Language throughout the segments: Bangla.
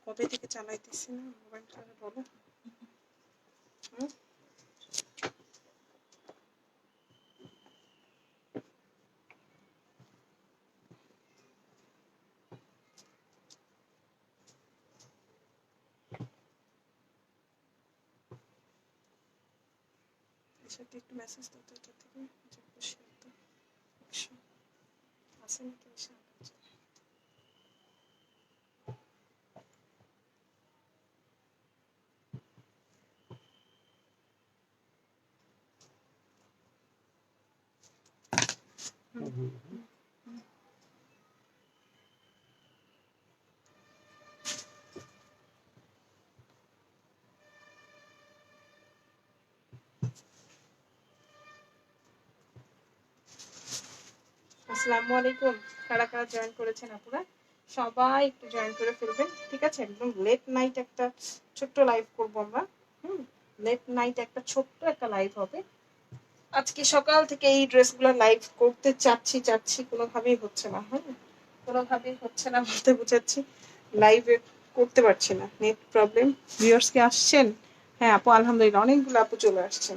কবে থেকে চালাইতেছি না মোবাইলটা বলো। সাথে একটু মেসেজ দাও তো এটা থেকে যে খুশি হতো আছে নাকি এসে আসসালামু আলাইকুম। কারা কারা জয়েন করেছেন আপুরা সবাই একটু জয়েন করে ফেলবেন, ঠিক আছে? একদম লেট নাইট একটা ছোট্ট লাইভ করবো আমরা। লেট নাইট একটা ছোট্ট একটা লাইভ হবে আজকে। সকাল থেকে এই ড্রেসগুলো লাইভ করতে চাচ্ছি কোনোভাবেই হচ্ছে না। কোনোভাবেই হচ্ছে না বলতে বুঝাচ্ছি, লাইভে করতে পারছি না, নেট প্রবলেম। ভিউয়ার্স কি আসছেন? হ্যাঁ আপু আলহামদুলিল্লাহ অনেকগুলো আপু চলে আসছেন,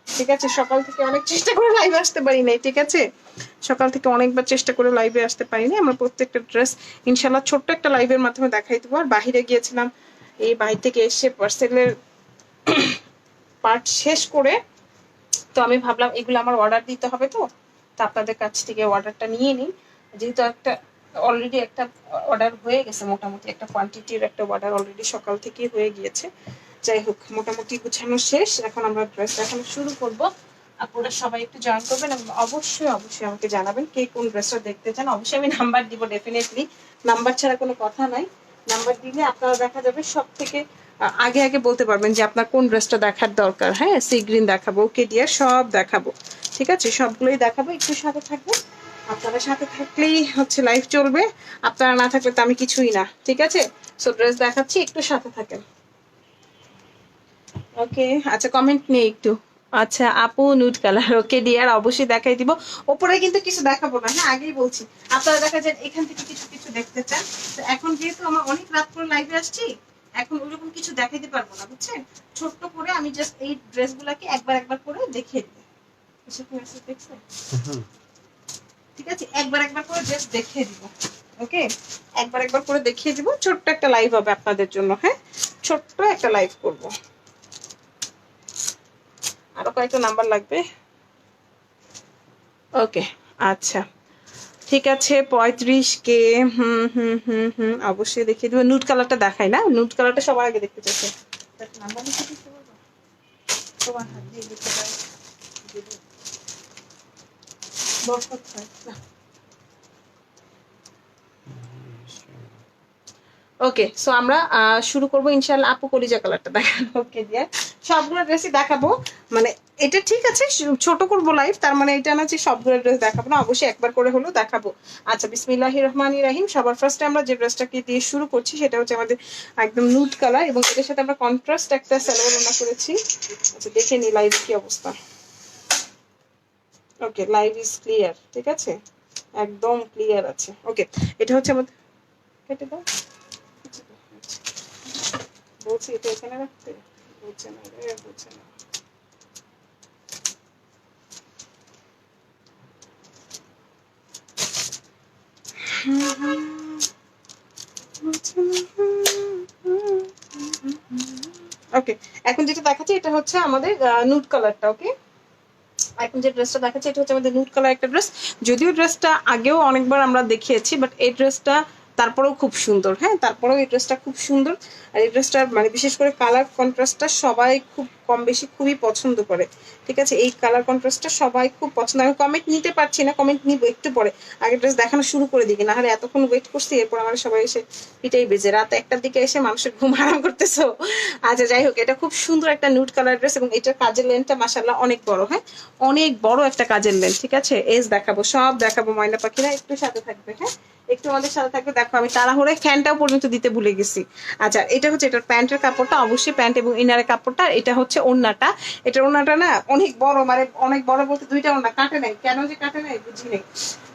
ঠিক আছে। সকাল থেকে অনেক চেষ্টা করে লাইভে আসতে পারি নাই, ঠিক আছে। সকাল থেকে অনেকবার চেষ্টা করে লাইভে আসতে পারিনি। আমরা প্রত্যেকটা ড্রেস ইনশাল্লাহ ছোট্ট একটা লাইভের মাধ্যমে দেখাই দেবো। আর বাহিরে গিয়েছিলাম, এই বাহির থেকে এসে পার্সেলের পার্ট শেষ করে তো আমি ভাবলাম এগুলো আমার অর্ডার দিতে হবে, তো আপনাদের কাছ থেকে অর্ডারটা নিয়ে নিই। যেহেতু একটা অলরেডি একটা অর্ডার হয়ে গেছে, মোটামুটি একটা কোয়ান্টিটির একটা অর্ডার অলরেডি সকাল থেকেই হয়ে গিয়েছে। যাই হোক মোটামুটি গুছানো শেষ, এখন আমরা ড্রেস দেখানো শুরু করব। আপনারা সবাই একটু জয়েন করবেন এবং অবশ্যই আমাকে জানাবেন কে কোন ড্রেসটা দেখতে চান। অবশ্যই আমি নাম্বার দিব, ডেফিনেটলি নাম্বার ছাড়া কোনো কথা নাই। নাম্বার দিলে আপনারা দেখা যাবে সব থেকে আগে বলতে পারবেন যে আপনার কোন ড্রেসটা দেখার দরকার। হ্যাঁ সি গ্রিন দেখাবো, কেডিআর সব দেখাবো, ঠিক আছে, সবগুলোই দেখাবো। একটু সাথে থাকবে, আপনারা সাথে থাকলেই হচ্ছে লাইভ চলবে, আপনারা না থাকলে তো আমি কিছুই না, ঠিক আছে। সো ড্রেস দেখাচ্ছি, একটু সাথে থাকেন। ওকে আচ্ছা কমেন্ট নেই একটু। আচ্ছা আপু নুড কালার, ওকে ডিয়ার অবশ্যই দেখাই দিব। ওপরে কিন্তু কিছু দেখাবো না, হ্যাঁ আগেই বলছি। আপনারা দেখা যায় এখান থেকে কিছু দেখতে চান, তো এখন যেহেতু আমার অনেক রাত করে লাইভে আসছি, এখন ওইরকম কিছু দেখাইতে পারবো না, বুঝছেন। ছোট্ট করে আমি জাস্ট এই ড্রেসগুলোকে একবার করে দেখিয়ে দিই, ঠিক আছে। একবার করে জাস্ট দেখিয়ে দিব, ওকে। একবার করে দেখিয়ে দিব, ছোট্ট একটা লাইভ হবে আপনাদের জন্য। হ্যাঁ ছোট্ট একটা লাইভ করব। আরো কয়েকটা নাম্বার লাগবে, ওকে আচ্ছা ঠিক আছে। 35K অবশ্যই দেখিয়ে দেবো। নুড কালারটা দেখাই না, নুড কালারটা সবার আগে দেখতে চাইছে। নাম্বার লিখে দিতে পারবো, তোমার হাত দিয়ে লিখতে পারি, বরকত হয় না। ওকে সো আমরা শুরু করবো ইনশাআল্লাহ। আপু কলিজা কালারটা দেখাবো, ওকে দিয়ে সবগুলো ড্রেসই দেখাবো। মানে এটা ঠিক আছে ছোট করবো লাইভ, তার মানে এটা না যে সবগুলো ড্রেস দেখাবো না, অবশ্যই একবার করে হলেও দেখাবো। আচ্ছা বিসমিল্লাহির রহমানির রহিম। সবার ফার্স্টে আমরা যে ড্রেসটাকে দিয়ে শুরু করছি সেটা হচ্ছে আমাদের একদম নুড কালার, এবং এটার সাথে আমরা কন্ট্রাস্ট একটা সালোয়ার ওড়না করেছি। আচ্ছা দেখে নি লাইভ কি অবস্থা। ওকে লাইভ ইজ ক্লিয়ার, ঠিক আছে, একদম ক্লিয়ার আছে। ওকে এটা হচ্ছে আমাদের, কেটে দাও বলছি, এটা এখানে রাখতে বলছে না রে, বলছে না। ওকে এখন যেটা দেখাচ্ছি এটা হচ্ছে আমাদের নুড কালারটা, ওকে। এখন যে ড্রেসটা দেখাচ্ছি এটা হচ্ছে আমাদের নুড কালার একটা ড্রেস। যদিও ড্রেসটা আগেও অনেকবার আমরা দেখিয়েছি, বাট এই ড্রেসটা তারপরেও খুব সুন্দর। হ্যাঁ তারপরেও এই ড্রেসটা খুব সুন্দর। আর এই ড্রেসটার মানে বিশেষ করে কালার কন্ট্রাস্টটা সবাই খুব কম বেশি খুবই পছন্দ করে, ঠিক আছে। এই কালার কন্ট্রাস্টটা সবাই খুব পছন্দ। আমি কমেন্ট নিতে পারছি না, কমেন্ট নিবো একটু পরে, আগে ড্রেস দেখানো শুরু করে দিই, না হলে এতক্ষণ ওয়েট করছি, এরপর আমার সবাই এসে পিটাই বেজে রাত 1টার দিকে এসে মানুষের ঘুম হারাম করতেছো। আচ্ছা যাই হোক এটা খুব সুন্দর একটা নুড কালার ড্রেস, এবং এটার কাজের লেন্থটা মাশাআল্লাহ অনেক বড়। হ্যাঁ অনেক বড় একটা কাজের লেন্থ, ঠিক আছে। এজ দেখাবো, সব দেখাবো ময়না পাখিরা, একটু সাথে থাকবে। হ্যাঁ একটু আমাদের সাথে থাকবে। দেখো আমি তাড়াহুড়োয় ফ্যানটাও পর্যন্ত দিতে ভুলে গেছি। আচ্ছা এটা হচ্ছে এটার প্যান্টের কাপড়টা, অবশ্যই প্যান্ট এবং ইনারের কাপড়টা। এটা হচ্ছে ওড়নাটা, এটার ওড়নাটা না অনেক বড়, মানে অনেক বড় বলতে দুইটা ওড়না কাটে নাই, কেন যে কাটে নাই বুঝি নেই।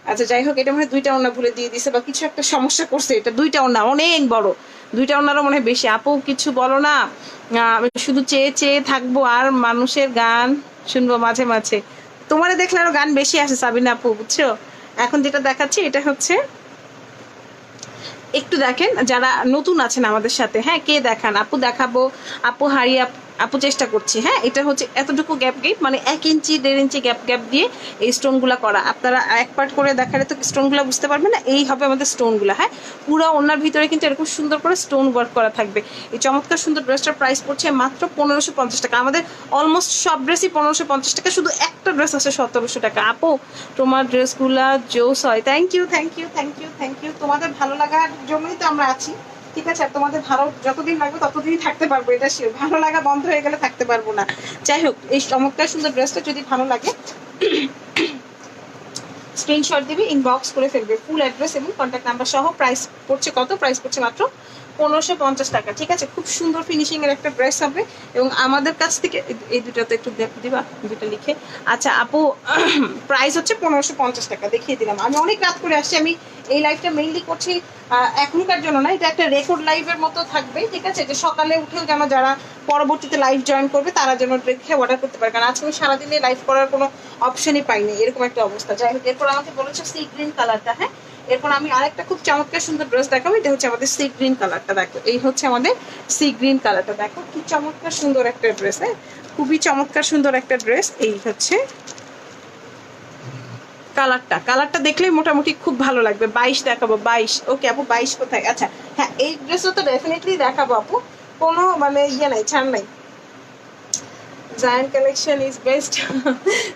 আচ্ছা যাই হোক এটা মানে দুইটা ওড়না ভুলে দিয়ে দিছে বা কিছু একটা সমস্যা করছে, এটা দুইটা ওড়না অনেক বড়, দুইটা ওনারও মনে হয় বেশি। আপু কিছু বলো না, আমি শুধু চেয়ে চেয়ে থাকবো আর মানুষের গান শুনবো মাঝে মাঝে। তোমারে দেখলে আরো গান বেশি আসে সাবিনা আপু, বুঝছো। এখন যেটা দেখাচ্ছি এটা হচ্ছে, একটু দেখেন যারা নতুন আছেন আমাদের সাথে, হ্যাঁ কে দেখান আপু, দেখাবো আপু, হারিয়ে আপু চেষ্টা করছি। হ্যাঁ এটা হচ্ছে এতটুকু গ্যাপ গ্যাপ, মানে 1 ইঞ্চি 1.5 ইঞ্চি গ্যাপ গ্যাপ দিয়ে এই স্টোনগুলো করা। আপনারা এক পার্ট করে দেখালে তো স্টোনগুলো বুঝতে পারবেন না, এই হবে আমাদের স্টোনগুলো। হ্যাঁ পুরো ওনার ভিতরে কিন্তু এরকম সুন্দর করে স্টোন ওয়ার্ক করা থাকবে। এই চমৎকার সুন্দর ড্রেসটার প্রাইস পড়ছে মাত্র 1550 টাকা। আমাদের অলমোস্ট সব ড্রেসই 1550 টাকা, শুধু একটা ড্রেস আছে 1700 টাকা। আপু তোমার ড্রেসগুলা জোস হয়। Thank you thank you thank you thank you. তোমাদের ভালো লাগার জন্যই তো আমরা আছি, ঠিক আছে। আর তোমাদের ভালো যতদিন লাগবে ততদিনই থাকতে পারবো, এটা শিওর। ভালো লাগা বন্ধ হয়ে গেলে থাকতে পারবো না। যাই হোক, এই চমৎকার সুন্দর ড্রেসটা যদি ভালো লাগে স্ক্রিনশট দিবি, ইনবক্স করে ফেলবে ফুল অ্যাড্রেস এবং কন্ট্যাক্ট নাম্বার সহ। প্রাইস পড়ছে কত? প্রাইস পড়ছে মাত্র 1550 টাকা, ঠিক আছে। খুব সুন্দর ফিনিশিং এর একটা ড্রেস হবে এবং আমাদের কাছ থেকে এই দুটাতে একটু দিবা, দুটো লিখে। আচ্ছা আপু প্রাইস হচ্ছে 1550 টাকা, দেখিয়ে দিলাম। আমি অনেক রাত করে আসছি, আমি এই লাইভটা মেইনলি করছি এখনকার জন্য না, এটা একটা রেকর্ড লাইভের মতো থাকবে, ঠিক আছে। যে সকালে উঠেও যেন যারা পরবর্তীতে লাইভ জয়েন করবে তারা যেন দেখে অর্ডার করতে পারে, কারণ আজকে আমি সারাদিনে লাইভ করার কোনো অপশনই পাইনি, এরকম একটা অবস্থা। যাই হোক, এরপর আমাকে বলেছে সি গ্রিন কালারটা। হ্যাঁ এরপর আমি আরেকটা খুব চমৎকার সুন্দর ড্রেস দেখাবো, এটা হচ্ছে আমাদের সি গ্রিন কালারটা। দেখো এই হচ্ছে আমাদের সি গ্রিন কালারটা, দেখো কি চমৎকার সুন্দর একটা ড্রেস। হ্যাঁ খুবই চমৎকার সুন্দর একটা ড্রেস। এই হচ্ছে কালারটা দেখলে মোটামুটি খুব ভালো লাগবে। 22 দেখাবো, 22। ওকে আপু 22 কোথায়? আচ্ছা হ্যাঁ এই ড্রেসটা তো ডেফিনেটলি দেখাবো আপু, কোনো মানে ইয়ে নাই, ছাড় নাই। Giant collection is best.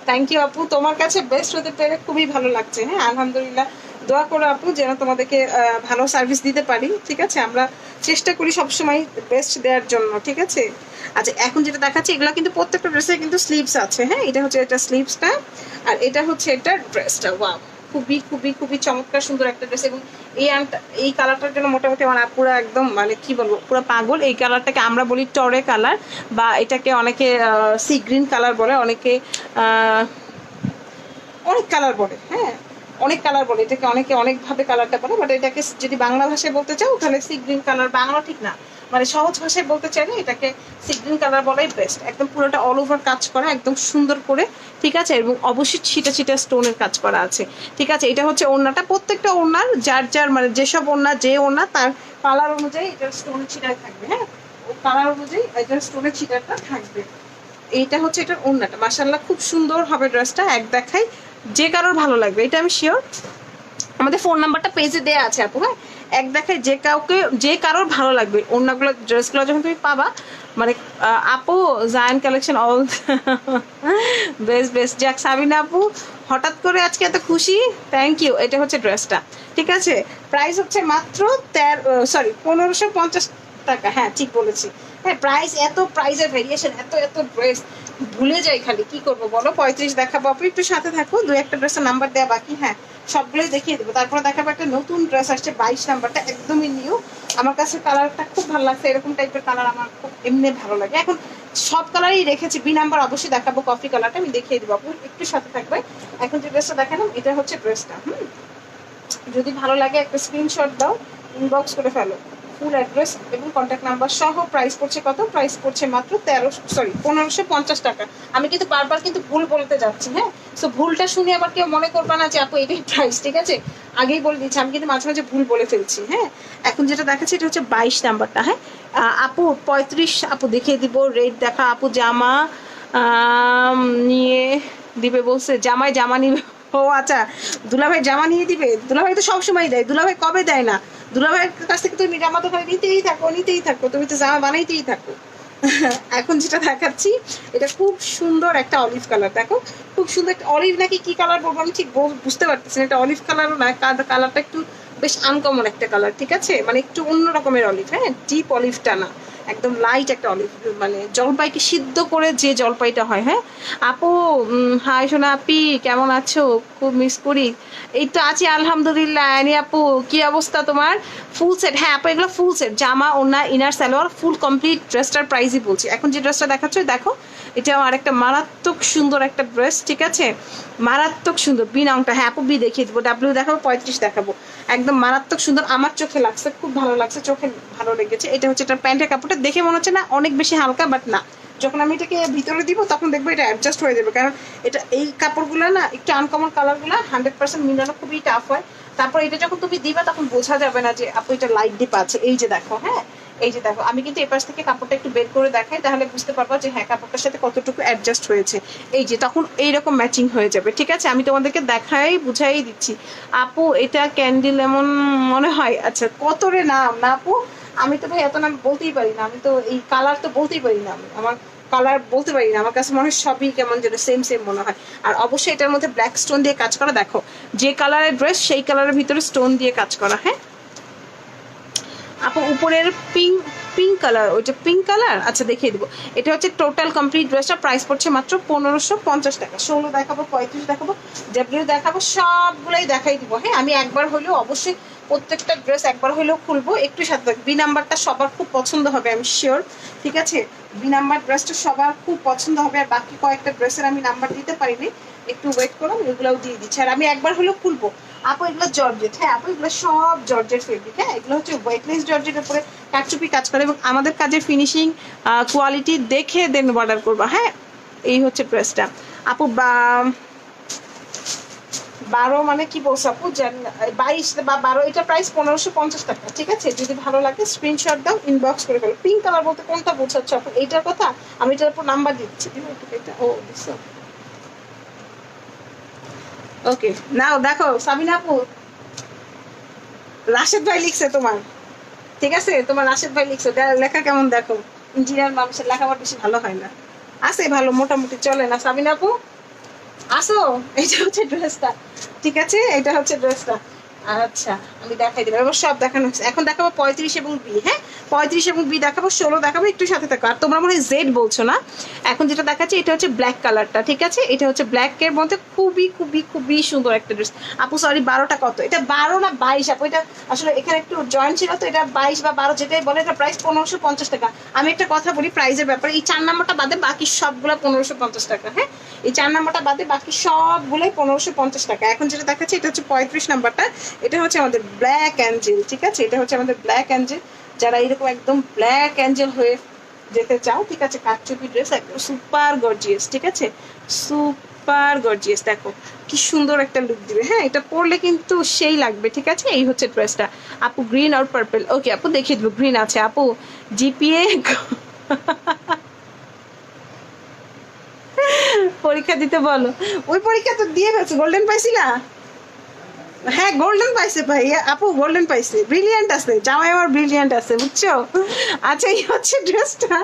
Thank you আপু, তোমার কাছে বেস্ট হতে পেরে খুবই ভালো লাগছে। হ্যাঁ আলহামদুলিল্লাহ, দোয়া করো আপু যেন তোমাদেরকে ভালো সার্ভিস দিতে পারি, ঠিক আছে। আমরা চেষ্টা করি সবসময় বেস্ট দেওয়ার জন্য, ঠিক আছে। আচ্ছা এখন যেটা দেখাচ্ছি এগুলো কিন্তু প্রত্যেকটা ড্রেসে কিন্তু স্লিভস আছে। হ্যাঁ এটা হচ্ছে এটা স্লিভসটা, আর এটা হচ্ছে এটা ড্রেসটা। ওয়াও খুবই খুবই খুবই চমৎকার সুন্দর একটা ড্রেস। এবং এই কালারটার জন্য মোটামুটি আমার পুরো একদম মানে কি বলবো পুরো পাগল। এই কালারটাকে আমরা বলি টরে কালার, বা এটাকে অনেকে সি গ্রিন কালার বলে, অনেকে অনেক কালার বলে। হ্যাঁ অনেক কালার বলে এটাকে, অনেকে অনেকভাবে কালারটা বলে, বাট এটাকে যদি বাংলা ভাষায় বলতে চাও তাহলে সি গ্রিন কালার। বাংলা ঠিক না, মানে সহজ ভাষায় বলতে চাইলে এটাকে সি গ্রিন কালার বলাই বেস্ট। একদম পুরোটা অল ওভার কাজ করা একদম সুন্দর করে, ঠিক আছে। এবং অবশ্যই ছিটা ছিটা স্টোনের কাজ করা আছে, ঠিক আছে। এটা হচ্ছে ওড়নাটা, প্রত্যেকটা ওড়নার যার যার মানে যেসব ওড়না যে ওড়না তার কালার অনুযায়ী এটার স্টোনের ছিটাই থাকবে। হ্যাঁ ও কালার অনুযায়ী এটার স্টোনের ছিটাটা থাকবে। এইটা হচ্ছে এটার ওড়নাটা, মাশাআল্লাহ খুব সুন্দর হবে ড্রেসটা। এক দেখাই যে কারোর ভালো লাগবে এটা আমি শিওর। আমাদের ফোন নাম্বারটা পেজে দেওয়া আছে আপু। হ্যাঁ এক দেখায় যে কারোর ভালো লাগবে ওড়নাগুলো ড্রেসগুলো যখন তুমি পাবা, মানে আপু giant collection all best best. যাক সাবিনা আপু হঠাৎ করে আজকে এত খুশি, থ্যাংক ইউ। এটা হচ্ছে ড্রেসটা, ঠিক আছে। প্রাইস হচ্ছে মাত্র 1550 টাকা। হ্যাঁ ঠিক বলেছি। হ্যাঁ প্রাইস, এত প্রাইসের ভেরিয়েশন, এত এত ড্রেস ভুলে যাই খালি, কি করবো বলো। 35 দেখাবো আপু, একটু সাথে থাকো, 2-1টা ড্রেসের নাম্বার দেওয়া বাকি। হ্যাঁ সবগুলোই দেখিয়ে দেবো। তারপরে দেখাবো একটা নতুন ড্রেস আসছে 22 নাম্বারটা, একদমই নিউ। আমার কাছে কালারটা খুব ভালো লাগছে, এরকম টাইপের কালার আমার খুব এমনি ভালো লাগে। এখন সব কালারই রেখেছি, বি নাম্বার অবশ্যই দেখাবো, কফি কালারটা আমি দেখিয়ে দেবো আপু, একটু সাথে থাকবে। এখন যে ড্রেসটা দেখালাম এটা হচ্ছে ড্রেসটা। যদি ভালো লাগে একটা স্ক্রিনশট দাও, ইনবক্স করে ফেলো ফুল অ্যাড্রেস এবং কন্ট্যাক্ট নাম্বার সহ। প্রাইস পড়ছে কত? প্রাইস পড়ছে মাত্র 1550 টাকা। আমি কিন্তু বারবার কিন্তু ভুল বলতে যাচ্ছি। হ্যাঁ সো ভুলটা শুনে আবার কেউ মনে করবে না যে আপু এটাই প্রাইস, ঠিক আছে। আগেই বলে দিচ্ছি, আমি কিন্তু মাঝে মাঝে ভুল বলে ফেলছি। হ্যাঁ এখন যেটা দেখাচ্ছি এটা হচ্ছে 22 নাম্বারটা। হ্যাঁ আপু 35 আপু দেখিয়ে দিব। রেট দেখা আপু, জামা নিয়ে দিবে বলছে, জামা নিবে। ও আচ্ছা দুলাভাই জামা নিয়ে দিবে, দুলাভাই তো সবসময় দেয়, দুলাভাই কবে দেয় না? দুলাভাইয়ের কাছ থেকে তুমি জামা তো নিতেই থাকো, তুমি তো জামা বানাইতেই থাকো। এখন যেটা দেখাচ্ছি এটা খুব সুন্দর একটা অলিভ কালার, দেখো খুব সুন্দর একটা অলিভ, নাকি কি কালার বলবো আমি ঠিক বুঝতে পারতেছি না। এটা অলিভ কালারও না, কালারটা একটু বেশ আনকমন একটা কালার, ঠিক আছে, মানে একটু অন্য রকমের অলিভ। হ্যাঁ ডিপ অলিভটা না, একদম লাইট একটা অলিভ, মানে জলপাইকে সিদ্ধ করে যে জলপাইটা হয়। হ্যাঁ আপু হাই সোনা আপি, কেমন আছো? খুব মিস করি। এই তো আছি আলহামদুলিল্লাহ। আনি আপু কি অবস্থা তোমার? ফুল সেট, হ্যাঁ আপু এগুলো ফুল সেট, জামা ওড়না ইনার সালোয়ার ফুল কমপ্লিট। ড্রেসটার প্রাইসই বলছি। এখন যে ড্রেসটা দেখাচ্ছ দেখো, এটাও আরেকটা মারাত্মক সুন্দর একটা ড্রেস, ঠিক আছে, মারাত্মক সুন্দর। বি নামটা, হ্যাঁ আপু বি দেখিয়ে দেবো, ডাব্লিউ দেখাবো, 35 দেখাবো। একদম মারাত্মক সুন্দর, আমার চোখে লাগছে, খুব ভালো লাগছে, চোখে ভালো লেগেছে। এটা হচ্ছে এটা প্যান্টের কাপড়টা, দেখে মনে হচ্ছে না অনেক বেশি হালকা, বাট না, যখন আমি এটাকে ভিতরে দিব তখন দেখবো এটা অ্যাডজাস্ট হয়ে যাবে, কারণ এটা এই কাপড়গুলো না একটু আনকমন কালারগুলো 100% মিলানো খুবই টাফ হয়। তারপর এটা যখন তুমি দিবা তখন বোঝা যাবে না যে আপু এটা লাইট ডিপ আছে। এই যে দেখো, হ্যাঁ এই যে দেখো, আমি কিন্তু এপাশ থেকে কাপড়টা একটু বের করে দেখাই, তাহলে বুঝতে পারবা যে হ্যাঁ কাপড়টার সাথে কতটুকু অ্যাডজাস্ট হয়েছে। এই যে তখন এইরকম ম্যাচিং হয়ে যাবে, ঠিক আছে? আমি তোমাদেরকে দেখাই বুঝাই দিচ্ছি। আপু এটা ক্যান্ডি লেমন মনে হয়, আচ্ছা কত রে নাম না আপু, আমি তো ভাই এত নাম বলতেই পারি না, আমি তো এই কালার তো বলতেই পারি না, আমি আমার কালার বলতে পারি না, আমার কাছে মনে হয় সবই কেমন যেন সেম সেম মনে হয়। আর অবশ্যই এটার মধ্যে ব্ল্যাক স্টোন দিয়ে কাজ করা, দেখো যে কালারের ড্রেস সেই কালারের ভিতরে স্টোন দিয়ে কাজ করা। হ্যাঁ আপু উপরের পিঙ্ক পিঙ্ক কালার, ওইটা পিঙ্ক কালার, আচ্ছা দেখিয়ে দিব। এটা হচ্ছে টোটাল কমপ্লিট ড্রেসটা, প্রাইস পড়ছে মাত্র 1550 টাকা। 16 দেখাবো, 35 দেখাবো, ডাব্লিউ দেখাবো, সবগুলাই দেখাই দিব। হ্যাঁ আমি একবার হলেও অবশ্যই প্রত্যেকটা ড্রেস একবার হলেও খুলবো, একটু সাথে বি নাম্বারটা সবার খুব পছন্দ হবে আমি শিওর, ঠিক আছে? বি নাম্বার ড্রেসটা সবার খুব পছন্দ হবে, আর বাকি কয়েকটা ড্রেসের আমি নাম্বার দিতে পারিনি, একটু ওয়েট করো, এগুলোও দিয়ে দিচ্ছি। আর আমি একবার হলেও খুলবো আপু, এগুলো জর্জেট, হ্যাঁ আপু এগুলো সব জর্জেট ফেব্রিক, হ্যাঁ এগুলো হচ্ছে ওয়েটলেস জর্জেটের উপরে কাটচুপি কাজ করে, এবং আমাদের কাজের ফিনিশিং কোয়ালিটি দেখে দেন অর্ডার করবা। হ্যাঁ এই হচ্ছে ড্রেসটা আপু, 12 মানে কি বলছো আপু, 22 বা 12, এটা প্রাইস 1550 টাকা, ঠিক আছে? যদি ভালো লাগে স্ক্রিনশট দাও, ইনবক্স করে ফেলো। পিঙ্ক কালার বলতে কোনটা বোঝাচ্ছ আপু, এইটার কথা? আমি এটার উপর নাম্বার দিচ্ছি, এটা ও দিছো, ওকে নাও দেখো সাবিনা আপু, রাশেদ ভাই লিখছে তোমার, ঠিক আছে? তোমার রাশেদ ভাই লিখছে, লেখা কেমন দেখো, ইঞ্জিনিয়ার মানুষের লেখা আবার বেশি ভালো হয় না, আছে ভালো মোটামুটি চলে না? সাবিনা আপু আসো, এটা হচ্ছে ড্রেসটা, ঠিক আছে? এটা হচ্ছে ড্রেসটা, আচ্ছা আমি দেখাই দিলাম, এবার সব দেখানো হচ্ছে। এখন দেখাবো 35 এবং বি, হ্যাঁ 35 এবং বি দেখাবো, 16 দেখাবো, একটু সাথে থাকো। আর তোমরা মনে হয় জেড বলছো না, এখন যেটা দেখাচ্ছি এটা হচ্ছে ব্ল্যাক কালারটা, ঠিক আছে? এটা হচ্ছে ব্ল্যাকের মধ্যে খুবই খুবই খুবই সুন্দর একটা ড্রেস। আপু সরি 12টা কত, এটা 12 না 22 আপু, এটা আসলে এখানে একটু জয়েন্ট ছিল তো, এটা 22 বা 12 যেটাই বলে, এটা প্রাইস 1550 টাকা। আমি একটা কথা বলি প্রাইসের ব্যাপারে, এই 4 নাম্বারটা বাদে বাকি সবগুলো 1550 টাকা, হ্যাঁ এই 4 নাম্বারটা বাদে বাকি সবগুলোই 1550 টাকা। এখন যেটা দেখাচ্ছি এটা হচ্ছে 35 নাম্বারটা, এটা হচ্ছে আমাদের ব্ল্যাক অ্যাঞ্জেল, ঠিক আছে? এটা হচ্ছে আমাদের ব্ল্যাক অ্যাঞ্জেল, যারা এরকম একদম ব্ল্যাক অ্যাঞ্জেল হয়ে যেতে চাও, ঠিক আছে? কাটচুপি ড্রেস একদম সুপার গর্জিয়াস, ঠিক আছে? সুপার গর্জিয়াস, দেখো কি সুন্দর একটা লুক দিবে। হ্যাঁ এটা পরলে কিন্তু সেই লাগবে, ঠিক আছে? এই হচ্ছে ড্রেসটা আপু, গ্রিন আর পার্পল, ওকে আপু দেখিয়ে দেবো। গ্রিন আছে আপু, জিপিএ পরীক্ষা দিতে বলো, ওই পরীক্ষা তো দিয়ে ফেলছো, গোল্ডেন পাইছিলা? হ্যাঁ গোল্ডেন পাইছে ভাই আপু, গোল্ডেন পাইছে, ব্রিলিয়ান্ট আছে, জামাই আমার ব্রিলিয়ান্ট আছে, বুঝছো? আচ্ছা এই হচ্ছে ড্রেসটা,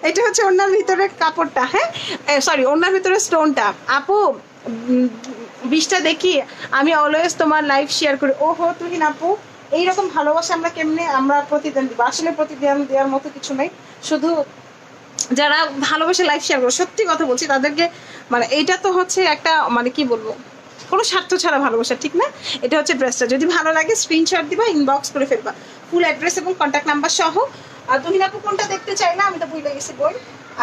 এটা হচ্ছে ওনার ভিতরে কাপড়টা, হ্যাঁ সরি ওনার ভিতরে স্টোনটা। আপু 20টা দেখি, আমি অলওয়েজ তোমার লাইভ শেয়ার করি। ওহো তুহিন আপু, এইরকম ভালোবাসা আমরা কেমনে আমরা প্রতিদিন দিব? আসলে প্রতিদিন দেওয়ার মতো কিছু নেই, শুধু যারা ভালোবাসে লাইভ শেয়ার করো, সত্যি কথা বলছি তাদেরকে, মানে এইটা তো হচ্ছে একটা মানে কি বলবো, কোনো স্বার্থ ছাড়া ভালোবাসা, ঠিক না? এটা হচ্ছে ড্রেসটা, যদি ভালো লাগে স্ক্রিনশট দিবা, ইনবক্স করে ফেলবা, ফুল অ্যাড্রেস এবং কন্ট্যাক্ট নাম্বার সহ। আর তুমি আপু কোনটা দেখতে চাইলে, আমি তো ভুলে গেছি বই,